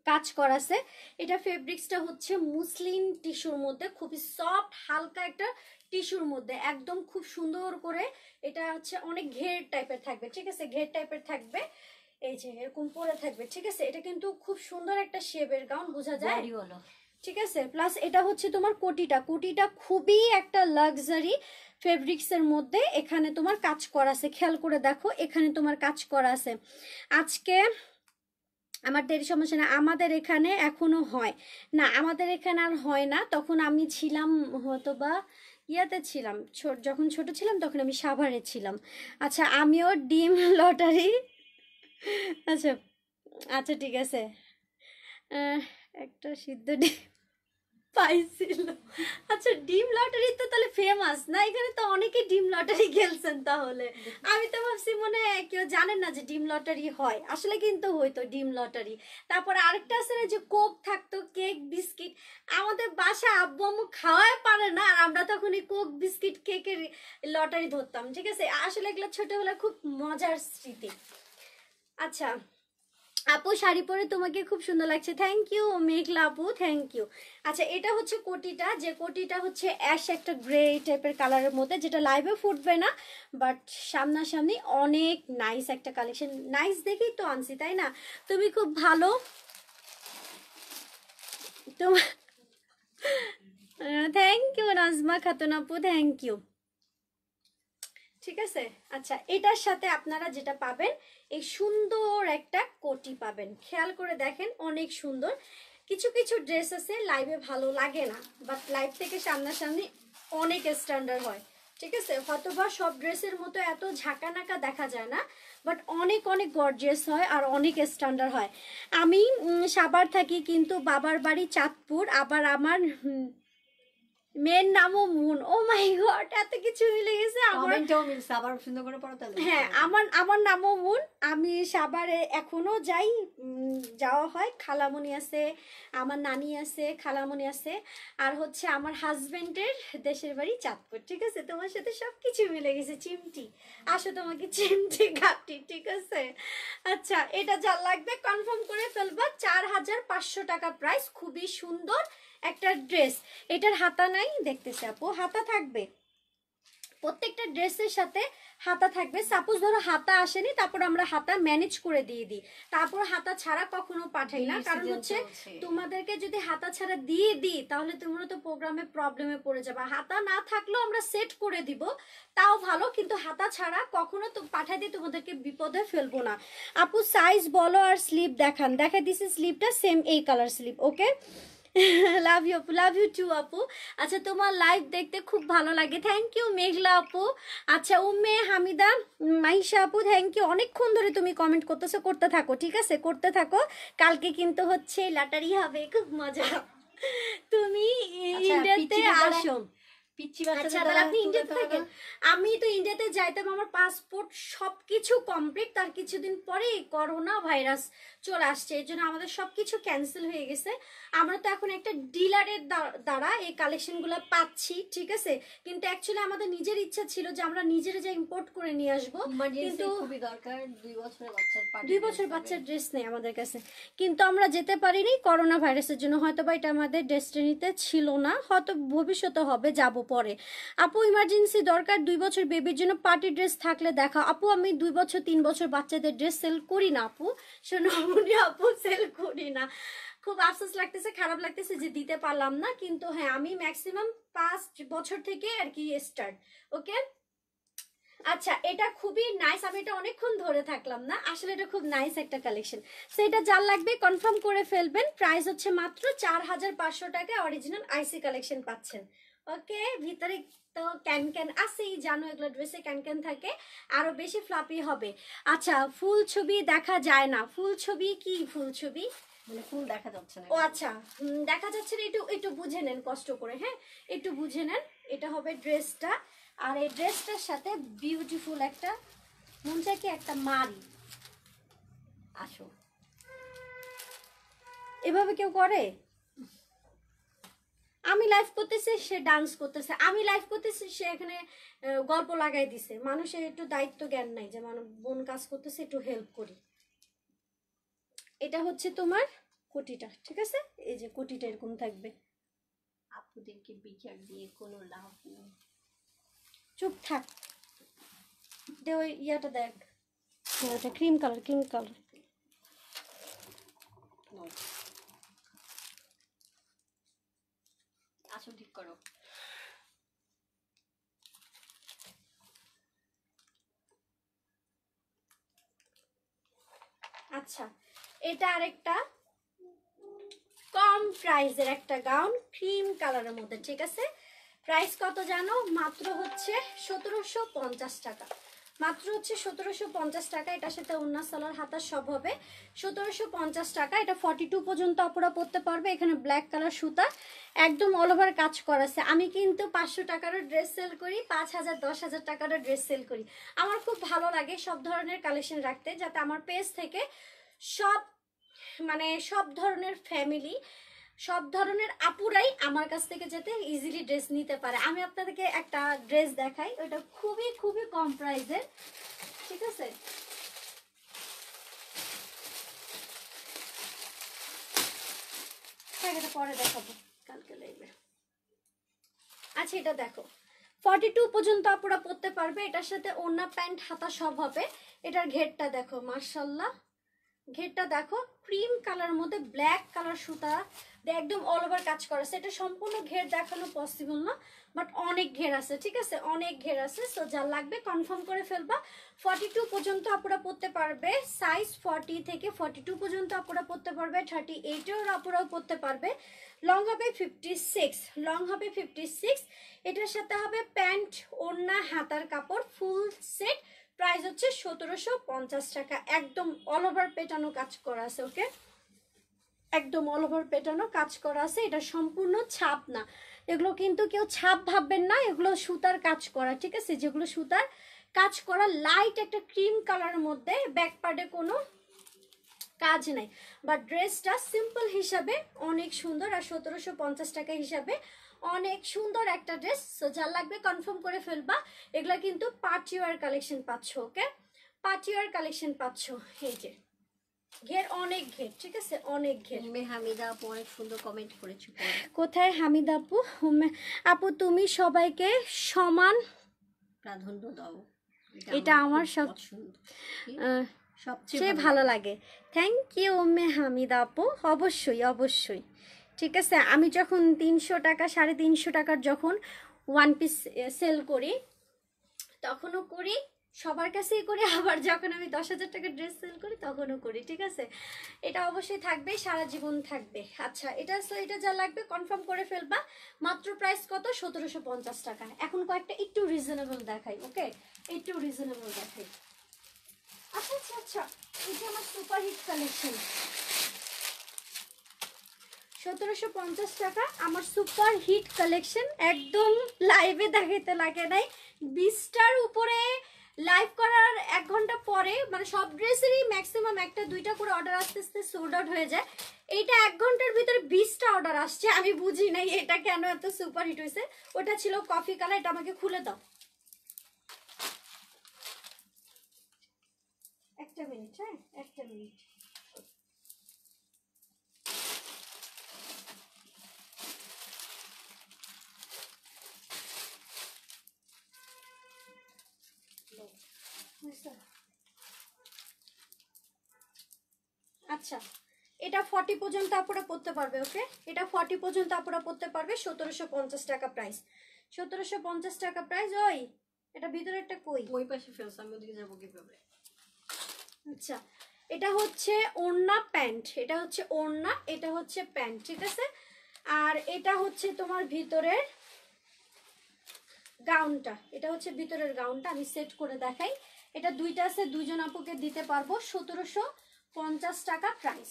কাজ করাছে। এটা ফেব্রিক্সটা হচ্ছে মুসলিন টিস্যুর মধ্যে, খুবই সফট হালকা একটা টিস্যুর মধ্যে, একদম খুব সুন্দর করে। এটা হচ্ছে অনেক ঘের টাইপের থাকবে, ঠিক আছে, ঘের টাইপের থাকবে, এই যে এরকম পরে থাকবে, ঠিক আছে। এটা কিন্তু খুব সুন্দর একটা শেপের গাউন, বোঝা যায়, ঠিক আছে। প্লাস এটা হচ্ছে তোমার কোটিটা খুবই একটা লাক্সারি ফেব্রিক্সের মধ্যে। এখানে তোমার কাজ করা আছে, খেয়াল করে দেখো, এখানে তোমার কাজ করা আছে। আজকে আমার দেরি সমস্যা না, আমাদের এখানে এখনো হয় না, আমাদের এখানে আর হয় না। তখন আমি ছিলাম হয়তো বা ইয়াতে ছিলাম, যখন ছোট ছিলাম তখন আমি সাভারে ছিলাম। আচ্ছা, আমিও ডিম লটারি, আচ্ছা আচ্ছা ঠিক আছে, একটা সিদ্ধ ডিম পাইছিল। আচ্ছা, ডিম লটারি তো তাহলে ফেমাস না, এখানে তো অনেকে ডিম লটারি খেলছেন তাহলে। আমি তো ভাবছি মনে কেউ জানেন না যে ডিম লটারি হয়, আসলে কিন্তু হইতো ডিম লটারি। তারপর আরেকটা আছে না যে কোক থাকতো, কেক বিস্কিট, আমাদের বাসা আব্বু আম্মু খাওয়াই পারে না, আর আমরা তখন এই কোক বিস্কিট কেকের লটারি ধরতাম, ঠিক আছে। আসলে এগুলো ছোটবেলা খুব মজার স্মৃতি। আচ্ছা আপু, শাড়ি পরে তোমাকে খুব সুন্দর লাগছে, থ্যাংক ইউ মেঘলা আপু, থ্যাংক ইউ। আচ্ছা, এটা হচ্ছে কোটিটা, যে কোটিটা হচ্ছে অ্যাশ একটা গ্রে টাইপের কালারের মধ্যে, যেটা লাইভে ফুটবে না, বাট সামনাসামনি অনেক নাইস একটা কালেকশন, নাইস দেখেই তো আনছি, তাই না। তুমি খুব ভালো, তোমার থ্যাংক ইউ নাজমা খাতুন আপু, থ্যাংক ইউ, ঠিক আছে। আচ্ছা, এটার সাথে আপনারা যেটা পাবেন, এই সুন্দর একটা কোটি পাবেন, খেয়াল করে দেখেন, অনেক সুন্দর। কিছু কিছু ড্রেস আছে লাইভে ভালো লাগে না, বাট লাইভ থেকে সামনাসামনি অনেক স্ট্যান্ডার্ড হয়, ঠিক আছে। হয়তো বা সব ড্রেসের মতো এত ঝাঁকানাকা দেখা যায় না, বাট অনেক অনেক গর্জিয়াস হয় আর অনেক স্ট্যান্ডার্ড হয়। আমি সাভার থাকি, কিন্তু বাবার বাড়ি চাঁদপুর, আবার আমার মেয়ের নামও মুন। ও মাই গড, এত কিছু মিলে গেছে আমার। কমেন্টও মিলছে, আবার সুন্দর করে পড়ো তাহলে। হ্যাঁ, আমার নামও মুন। আমি সাভারে এখনো যাই, যাওয়া হয়। খালামণি আছে, আমার নানি আছে, খালামণি আছে, আর হচ্ছে আমার হাজবেন্ডের দেশের বাড়ি চাঁদপুর। ঠিক আছে, তোমার সাথে সবকিছু মিলে গেছে। চিমটি, আসো তোমাকে চিমটি কাটি, ঠিক আছে। আচ্ছা, এটা যা লাগবে কনফার্ম করে ফেলবা। 4500 টাকা প্রাইস, খুবই সুন্দর একটা ড্রেস। এটার হাতা নাই দেখতেছে আপু, হাতা থাকবে প্রত্যেকটা ড্রেসের সাথে, হাতা থাকবে। সাপোজ ধরো হাতা আসেনি, তারপর আমরা হাতা ম্যানেজ করে দিয়ে দিই, তারপর হাতা ছাড়া কখনো পাঠাই না। কারণ হচ্ছে তোমাদেরকে যদি হাতা ছাড়া দিয়ে দিই তাহলে তোমরা তো প্রোগ্রামে প্রবলেমে পড়ে যাবে। হাতা না থাকলেও আমরা সেট করে দিব, তাও ভালো, কিন্তু হাতা ছাড়া কখনো তো পাঠাই দিয়ে তোমাদেরকে বিপদে ফেলবো না। আপু সাইজ বলো আর স্লিপ দেখান। দেখা দিছি স্লিপটা সেম এই colour slip. Okay, love you আপু, লাভ ইউ টু আপু। আচ্ছা, তোমার লাইভ দেখতে খুব ভালো লাগে, থ্যাংক ইউ মেঘলা আপু। আচ্ছা, উম্মে হামিদা, মাইশা আপু, থ্যাংক ইউ। অনেকক্ষণ ধরে তুমি কমেন্ট করতেছো, করতে থাকো, ঠিক আছে, করতে থাকো। কালকে কিন্তু হচ্ছে লটারি হবে, খুব মজা। তুমি ইন্ডিয়াতে আসো। আচ্ছা, তাহলে আপনি ইন্ডিয়াতে থাকেন। আমি তো ইন্ডিয়াতে যাইতাম, আমার পাসপোর্ট সবকিছু কমপ্লিট, তার কিছুদিন পরে করোনা ভাইরাস চলে আসছে, এই জন্য আমাদের সবকিছু ক্যান্সেল হয়ে গেছে। আমরা তো এখন একটা ডিলারের দ্বারা এই কালেকশনগুলো পাচ্ছি, ঠিক আছে। কিন্তু অ্যাকচুয়ালি আমাদের নিজের ইচ্ছা ছিল যে আমরা নিজেরা যা ইম্পোর্ট করে নিয়ে আসবো, কিন্তু খুবই দরকার। 2 বছর বাচ্চার ড্রেস নেই আমাদের কাছে, কিন্তু আমরা যেতে পারিনি করোনা ভাইরাসের জন্য। হয়তো বা এটা আমাদের ডেস্টিনিতে ছিল না, হয়তো ভবিষ্যতে হবে, যাব পরে। আপু ইমার্জেন্সি দরকার 2 বছর বেবির জন্য পার্টি ড্রেস থাকলে দেখা। আপু আমি 2 বছর 3 বছর বাচ্চাদের ড্রেস সেল করি না আপু, সোনামণি আপু, সেল করি না। খুব আফসোস লাগতেছে, খারাপ লাগতেছে যে দিতে পারলাম না, কিন্তু হ্যাঁ আমি ম্যাক্সিমাম 5 বছর থেকে আর কি স্টার্ট। ওকে, আচ্ছা, এটা খুবই নাইস। আমি এটা অনেকক্ষণ ধরে থাকলাম না, আসলে এটা খুব নাইস একটা কালেকশন। সেটা যার লাগবে কনফার্ম করে ফেলবেন। প্রাইস হচ্ছে মাত্র 4500 টাকা, অরিজিনাল আইসি কালেকশন পাচ্ছেন। ওকে, ভিতরে তো ক্যান ক্যান আছেই, জানো এগুলো ড্রেসে ক্যান ক্যান থাকে, আরো বেশি ফ্লাপি হবে। আচ্ছা, ফুল ছবি দেখা যায় না। ফুল ছবি কি ফুল ছবি? মানে ফুল দেখা যাচ্ছে না। ও আচ্ছা, দেখা যাচ্ছে না, একটু একটু বুঝে নেন কষ্ট করে, হ্যাঁ একটু বুঝে নেন। এটা হবে ড্রেসটা, আর এই ড্রেসটার সাথে বিউটিফুল একটা, মন চাই কি একটা মারি। আসো, এভাবে কেউ করে? আমি লাইভ করতেছি, সে ডান্স করতেছে, আমি লাইভ করতেছি, সে এখানে গল্প লাগাই দিছে। মানুষের একটু দায়িত্ব জ্ঞান নাই যে মানুষ বোন কাজ করতেছে, একটু হেল্প করি। এটা হচ্ছে তোমার কোটিটা, ঠিক আছে, এই যে কোটিটা এরকম থাকবে। আপুদেরকে বিচার দিয়ে কোনো লাভ নেই। চুপ থাক, দে ওই ইয়াটা দেখ, এটা ক্রিম কালার, ক্রিম কালার। আসো, ঠিক করো। আচ্ছা, এটা আরেকটা কম প্রাইসের একটা গাউন, ক্রিম কালারের মধ্যে, ঠিক আছে। প্রাইস কত জানো? মাত্র হচ্ছে 1750 টাকা, মাত্র হচ্ছে 1750 টাকা। এটার সাথে ওন্না সালোয়ার হাতা সব হবে 1750 টাকা। এটা 42 পর্যন্ত অপরা পরতে পারবে। এখানে ব্ল্যাক কালার সুতা, একদম অল ওভার কাজ করা আছে। আমি কিন্তু 500 টাকারও ড্রেস সেল করি, 5000 10,000 টাকারও ড্রেস সেল করি। আমার খুব ভালো লাগে সব ধরনের কালেকশন রাখতে, যাতে আমার পেজ থেকে সব মানে সব ধরনের ফ্যামিলি, সব ধরনের আপুরাই আমার কাছ থেকে যাতে ইজিলি ড্রেস নিতে পারে। আমি আপনাদেরকে একটা ড্রেস দেখাই, ওটা খুবই খুবই কম প্রাইসের, ঠিক আছে। এটা পরে দেখাবো কালকে লাইভে। আচ্ছা, এটা দেখো 42 পর্যন্ত আপুরা পরতে পারবে। এটার সাথে ওড়না প্যান্ট হাতা সব হবে। এটার ঘেরটা দেখো, মাশাআল্লাহ, ঘেরটা দেখো, ক্রিম কালার মধ্যে ব্ল্যাক কালার সুতা একদম অল ওভার কাজ করা আছে। এটা সম্পূর্ণ ঘের দেখানো পসিবল না, বাট অনেক ঘের আছে, ঠিক আছে, অনেক ঘের আছে। সো যা লাগবে কনফার্ম করে ফেলবা। 42 পর্যন্ত আপুরা পরতে পারবে, সাইজ 40 থেকে 42 পর্যন্ত আপুরা পরতে পারবে, 38 এর আপুরাও পরতে পারবে। লং হবে 56, লং হবে 56। এটার সাথে হবে প্যান্ট, ওড়না, হাতার কাপড়, ফুল সেট। প্রাইস হচ্ছে 1750 টাকা। একদম অল ওভার পেটানো কাজ করা আছে। ওকে, একদম অল ওভার পেটানো কাজ করা আছে। এটা সম্পূর্ণ ছাপ না, এগুলো কিন্তু কেউ ছাপ ভাববেন না, এগুলো সুতার কাজ করা, ঠিক আছে, যেগুলো সুতার কাজ করা লাইট একটা ক্রিম কালারের মধ্যে, ব্যাক পার্টে কোনো কাজ নাই, বা ড্রেসটা সিম্পল হিসাবে অনেক সুন্দর, আর 1750 টাকা হিসাবে অনেক সুন্দর একটা ড্রেস। সো যার লাগবে কনফার্ম করে ফেলবা। এগুলা কিন্তু পার্টি ওয়্যার কালেকশন পাচ্ছ, ওকে, পার্টি ওয়্যার কালেকশন পাচ্ছ। এই যে ঘের, অনেক ঘের, ঠিক আছে, অনেক ঘের। হামিদা আপু অনেক সুন্দর কমেন্ট করেছে। কোথায় হামিদা আপু? আপু তুমি সবাইকে সমান প্রাধান্য দাও, এটা আমার সবচেয়ে ভালো লাগে। থ্যাংক ইউ হামিদা আপু, অবশ্যই অবশ্যই, ঠিক আছে। আমি যখন 300 টাকা 350 টাকার যখন ওয়ান পিস সেল করি তখনও করি, সবার কাছেই করি, আবার যখন আমি 10,000 টাকার ড্রেস সেল করি তখনও করি, ঠিক আছে। এটা অবশ্যই থাকবে, সারা জীবন থাকবে। আচ্ছা, এটা যা লাগবে কনফার্ম করে ফেলবা। মাত্র প্রাইস কত? 1750 টাকা। এখন কয়েকটা একটু রিজনেবল দেখাই, ওকে, একটু রিজনেবল দেখাই। আচ্ছা আচ্ছা আচ্ছা, এই যে আমার সুপার হিট কালেকশন, 1750 টাকা আমার সুপার হিট কালেকশন, একদম লাইভে দেখাইতে লাগে নাই। 20টার উপরে লাইভ করার 1 ঘন্টা পরে, মানে সব ড্রেসেরই ম্যাক্সিমাম 1-2টা করে অর্ডার আস্তে আস্তে সোল্ড আউট হয়ে যায়। এইটা 1 ঘন্টার ভিতরে 20টা অর্ডার আসছে, আমি বুঝি নাই এটা কেন এত সুপার হিট হয়েছে। ওটা ছিল কফি কালার, এটা আমাকে খুলে দাও, একটা মিনিট, হ্যাঁ একটা মিনিট। আচ্ছা, এটা 40 পর্যন্ত আপনারা পড়তে পারবে, ওকে, এটা 40 পর্যন্ত আপনারা পড়তে পারবে। 1750 টাকা প্রাইস, 1750 টাকা প্রাইস। ওই এটা ভিতরে একটা কই, ওই পাশে ফেলছ, আমি ওদিকে যাবো কিভাবে? আচ্ছা, এটা হচ্ছে ওড়না প্যান্ট, এটা হচ্ছে ওড়না, এটা হচ্ছে প্যান্ট, ঠিক আছে। আর এটা হচ্ছে তোমার ভিতরের গাউনটা, এটা হচ্ছে ভিতরের গাউনটা, আমি সেট করে দেখাই। এটা দুইটা আছে, দুইজন আপুকে দিতে পারবো। 1750 টাকা price.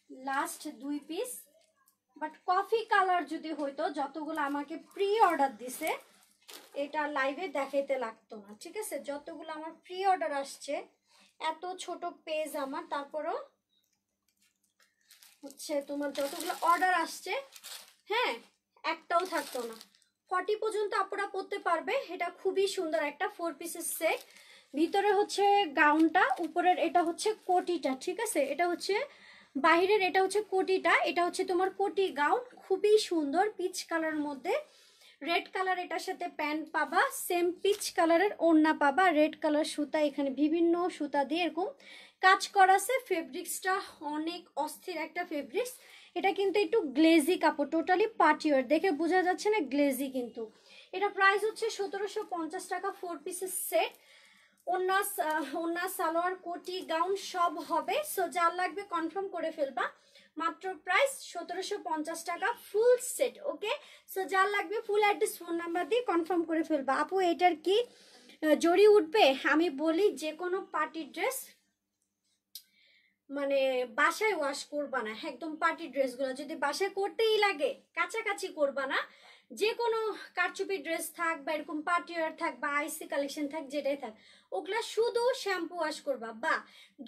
Last 2 piece, but coffee colour যদি হইতো, যতগুলো আমাকে প্রি অর্ডার দিছে এটা লাইভে দেখাইতে লাগতো না, ঠিক আছে। যতগুলো আমার প্রি অর্ডার আসছে, এত ছোট পেজ আমার, তারপরও হচ্ছে তোমার যতগুলো অর্ডার আসছে, হ্যাঁ, একটাও থাকতো না। 40 পর্যন্ত আপনারা পরতে পারবে। এটা খুবই সুন্দর একটা 4 পিসের সেট। ভিতরে হচ্ছে গাউনটা, উপরের এটা হচ্ছে কোটিটা, ঠিক আছে। এটা হচ্ছে বাহিরের, এটা হচ্ছে কোটিটা, এটা হচ্ছে তোমার কোটি গাউন, খুবই সুন্দর পিচ কালার মধ্যে। রেড কালার এটার সাথে প্যান্ট পাবা, সেম পিচ কালারের ওড়না পাবা, রেড কালার সুতা, এখানে বিভিন্ন সুতা দিয়ে এরকম কাজ করা আছে। ফেব্রিক্সটা অনেক অস্থির একটা ফেব্রিক্স। এটা কিন্তু একটু গ্লেজি কাপড়, টোটালি পার্টিওয়ার, দেখে বোঝা যাচ্ছে না গ্লেজি কিন্তু। এটা প্রাইস হচ্ছে 1750 টাকা, 4 পিসের সেট। ওড়না সালোয়ার কোটি গাউন সব হবে। সো যার লাগবে কনফার্ম করে ফেলবা। মাত্র প্রাইস 1750 টাকা ফুল সেট, ওকে। সো যার লাগবে ফুল অ্যাড্রেস ফোন নাম্বার দিয়ে কনফার্ম করে ফেলবা। আপু এটার কি জড়ি উঠবে? আমি বলি যে কোনো পার্টি ড্রেস মানে বাসায় ওয়াশ করবা না, একদম পার্টি ড্রেসগুলো যদি বাসায় করতেই লাগে কাছাকাছি করবা না। যে কোনো কারচুপি ড্রেস থাক বা এরকম পার্টি ওয়্যার থাক বা আইসি কালেকশন থাক, যেটাই থাক, ওগুলা শুধু শ্যাম্পু ওয়াশ করবা, বা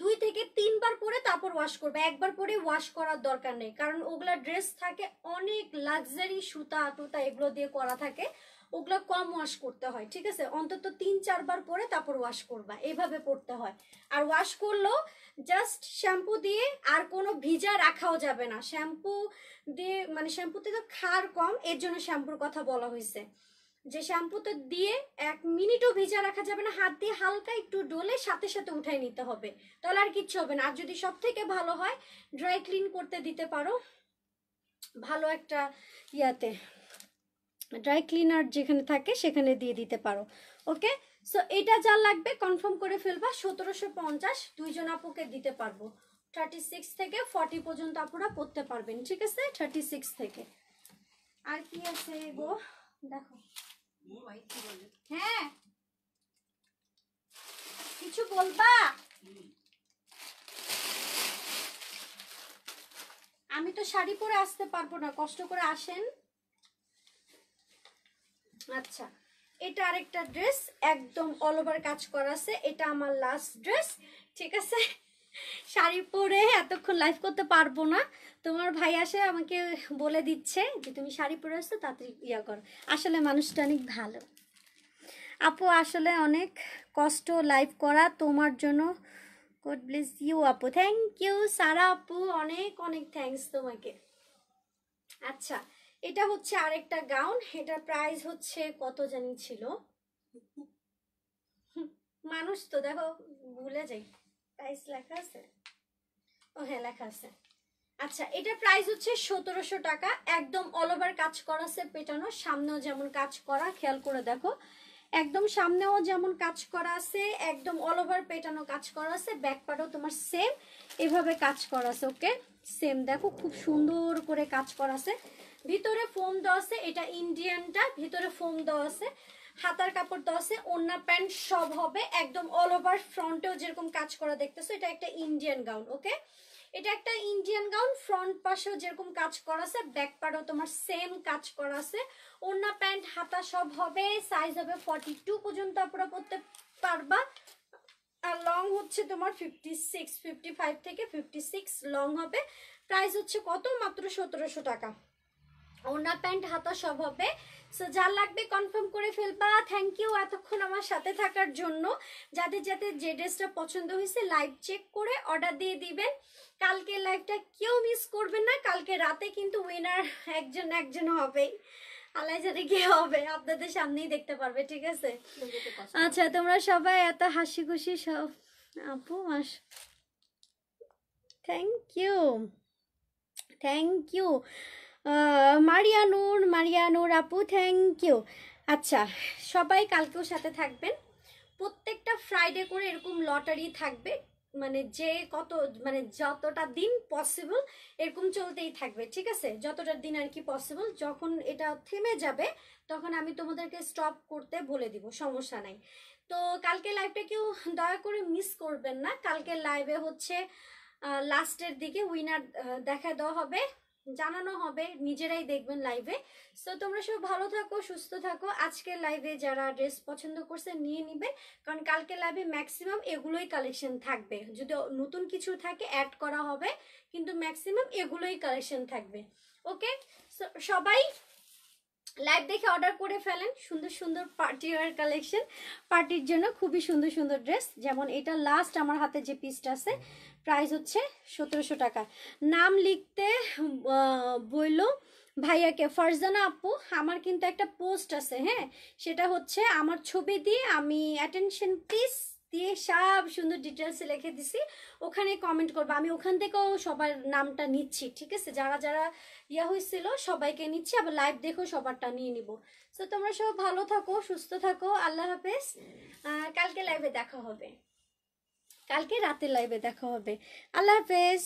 2 থেকে 3 বার পরে তারপর ওয়াশ করবা। একবার পরে ওয়াশ করার দরকার নেই, কারণ ওগুলা ড্রেস থাকে অনেক লাক্সারি সুতা টুতা এগুলো দিয়ে করা থাকে, ওগুলো কম ওয়াশ করতে হয়, ঠিক আছে। অন্তত 3-4 বার পরে তারপর ওয়াশ করবা, এইভাবে পড়তে হয়। আর ওয়াশ করলেও জাস্ট শ্যাম্পু দিয়ে, আর কোনো ভিজা রাখাও যাবে না। শ্যাম্পু দিয়ে মানে শ্যাম্পুতে তো ক্ষার কম, এর জন্য শ্যাম্পুর কথা বলা হয়েছে, যে শ্যাম্পুতে দিয়ে 1 মিনিটও ভিজা রাখা যাবে না। হাত দিয়ে হালকা একটু ডলে সাথে সাথে উঠাই নিতে হবে, তাহলে আর কিচ্ছু হবে না। আর যদি সব থেকে ভালো হয় ড্রাই ক্লিন করতে দিতে পারো, ভালো একটা ইয়াতে ড্রাই ক্লিনার যেখানে থাকে সেখানে দিয়ে দিতে পারো, ওকে। সো এটা যা লাগবে কনফার্ম করে ফেলবা। 1750 দুইজন আপুকে দিতে পারবো। 36 থেকে 40 পর্যন্ত আপুরা পড়তে পারবেন, ঠিক আছে, 36 থেকে। আর কি আছে গো দেখো, হ্যাঁ কিছু বলবা? আমি তো শাড়ি পরে আসতে পারবো না, কষ্ট করে আসেন। আচ্ছা, এটা আরেকটা ড্রেস, একদম অল ওভার কাজ করা আছে, এটা আমার লাস্ট ড্রেস, ঠিক আছে। শাড়ি পরে এতক্ষণ লাইভ করতে পারবো না, তোমার ভাই আসে আমাকে বলে দিচ্ছে যে তুমি শাড়ি পরে আসছো, তাড়াতাড়ি ইয়া করো। আসলে মানুষটা অনেক ভালো আপু, আসলে অনেক কষ্ট লাইভ করা তোমার জন্য। গড ব্লেস ইউ আপু, থ্যাংক ইউ সারা আপু, অনেক অনেক থ্যাঙ্কস তোমাকে। আচ্ছা, এটা হচ্ছে আরেকটা গাউন, এটার প্রাইস হচ্ছে কত জানি ছিল, মানুষ তো দেখো ভুলে যাই, প্রাইস লেখা আছে, ও হ্যাঁ লেখা আছে। আচ্ছা, এটার প্রাইস হচ্ছে 1700 টাকা, একদম অল ওভার কাজ করা আছে, পেটানো, সামনেও যেমন কাজ করা, খেয়াল করে দেখো, একদম সামনেও যেমন কাজ করা আছে, একদম অল ওভার পেটানো কাজ করা আছে, ব্যাক পার্টও তোমার সেম এভাবে কাজ করা আছে। ওকে, সেম দেখো খুব সুন্দর করে কাজ করা আছে, ভিতরে ফোম দেওয়া আছে, এটা ইন্ডিয়ানটা, ভিতরে ফোম দেওয়া আছে, হাতার কাপড় দেওয়া আছে, ওড়না প্যান্ট সব হবে, একদম অল ওভার ফ্রন্টেও যেরকম কাজ করা দেখতেছো, এটা একটা ইন্ডিয়ান গাউন। ওকে, এটা একটা ইন্ডিয়ান গাউন, ফ্রন্ট পাশেও যেরকম কাজ করা আছে, ব্যাক পার্টও তোমার সেম কাজ করা আছে, ওড়না প্যান্ট হাতা সব হবে, সাইজ হবে 42 পর্যন্ত আপনারা পরতে পারবা, আর লং হচ্ছে তোমার 56, 55 থেকে 56 লং হবে। প্রাইস হচ্ছে কত, মাত্র 1700 টাকা, ওড়না প্যান্ট হাতা সব হবে। সো যার লাগবে কনফার্ম করে ফেলবা। থ্যাংক ইউ এতক্ষণ আমার সাথে থাকার জন্য। যাদের যাদের যে ড্রেসটা পছন্দ হয়েছে লাইভ চেক করে অর্ডার দিয়ে দিবেন। কালকে লাইভটা কেউ মিস করবেন না, কালকে রাতে কিন্তু উইনার একজন একজন হবেই, আল্লাহ জানে কি হবে, আপনাদের সামনেই দেখতে পারবে, ঠিক আছে। আচ্ছা, তোমরা সবাই এত হাসি খুশি সব আপু, মাস থ্যাংক ইউ, থ্যাংক ইউ মারিয়ানুর আপু, থ্যাংক ইউ। আচ্ছা, সবাই কালকেও সাথে থাকবেন, প্রত্যেকটা ফ্রাইডে করে এরকম লটারি থাকবে, মানে যে কত, মানে যতটা দিন পসিবল এরকম চলতেই থাকবে, ঠিক আছে, যতটা দিন আর কি পসিবল। যখন এটা থেমে যাবে তখন আমি তোমাদেরকে স্টপ করতে বলে দিব, সমস্যা নাই। তো কালকে লাইভটা কেউ দয়া করে মিস করবেন না, কালকে লাইভে হচ্ছে লাস্টের দিকে উইনার দেখা দেওয়া হবে, জানানো হবে, নিজেরাই দেখবেন লাইভে। সো তোমরা সব ভালো থাকো, সুস্থ থাকো। আজকের লাইভে যারা ড্রেস পছন্দ করছে নিয়ে নিবে, কারণ কালকে লাইভে ম্যাক্সিমাম এগুলোই কালেকশন থাকবে, যদি নতুন কিছু থাকে অ্যাড করা হবে, কিন্তু ম্যাক্সিমাম এগুলোই কালেকশন থাকবে। ওকে, সবাই লাইভ দেখে অর্ডার করে ফেলেন, সুন্দর সুন্দর পার্টি ওয়্যার কালেকশন, পার্টির জন্য খুবই সুন্দর সুন্দর ড্রেস। যেমন এটা লাস্ট আমার হাতে যে পিসটা আছে, প্রাইস হচ্ছে 1700 টাকা। নাম লিখতে বললো ভাইয়াকে, ফারজানা আপু, আমার কিন্তু একটা পোস্ট আছে, হ্যাঁ, সেটা হচ্ছে আমার ছবি দিয়ে আমি অ্যাটেনশন প্লিজ দিয়ে সব সুন্দর ডিটেলসে লিখে দিছি, ওখানে কমেন্ট করবো, আমি ওখান থেকেও সবার নামটা নিচ্ছি, ঠিক আছে, যারা যারা ইয়া হয়েছিল সবাইকে নিচ্ছি, আবার লাইভ দেখো সবারটা নিয়ে নিব। সো তোমরা সব ভালো থাকো, সুস্থ থাকো, আল্লাহ হাফেজ। কালকে লাইভে দেখা হবে, কালকে রাতে লাইভে দেখা হবে, আল্লাহ হাফেজ।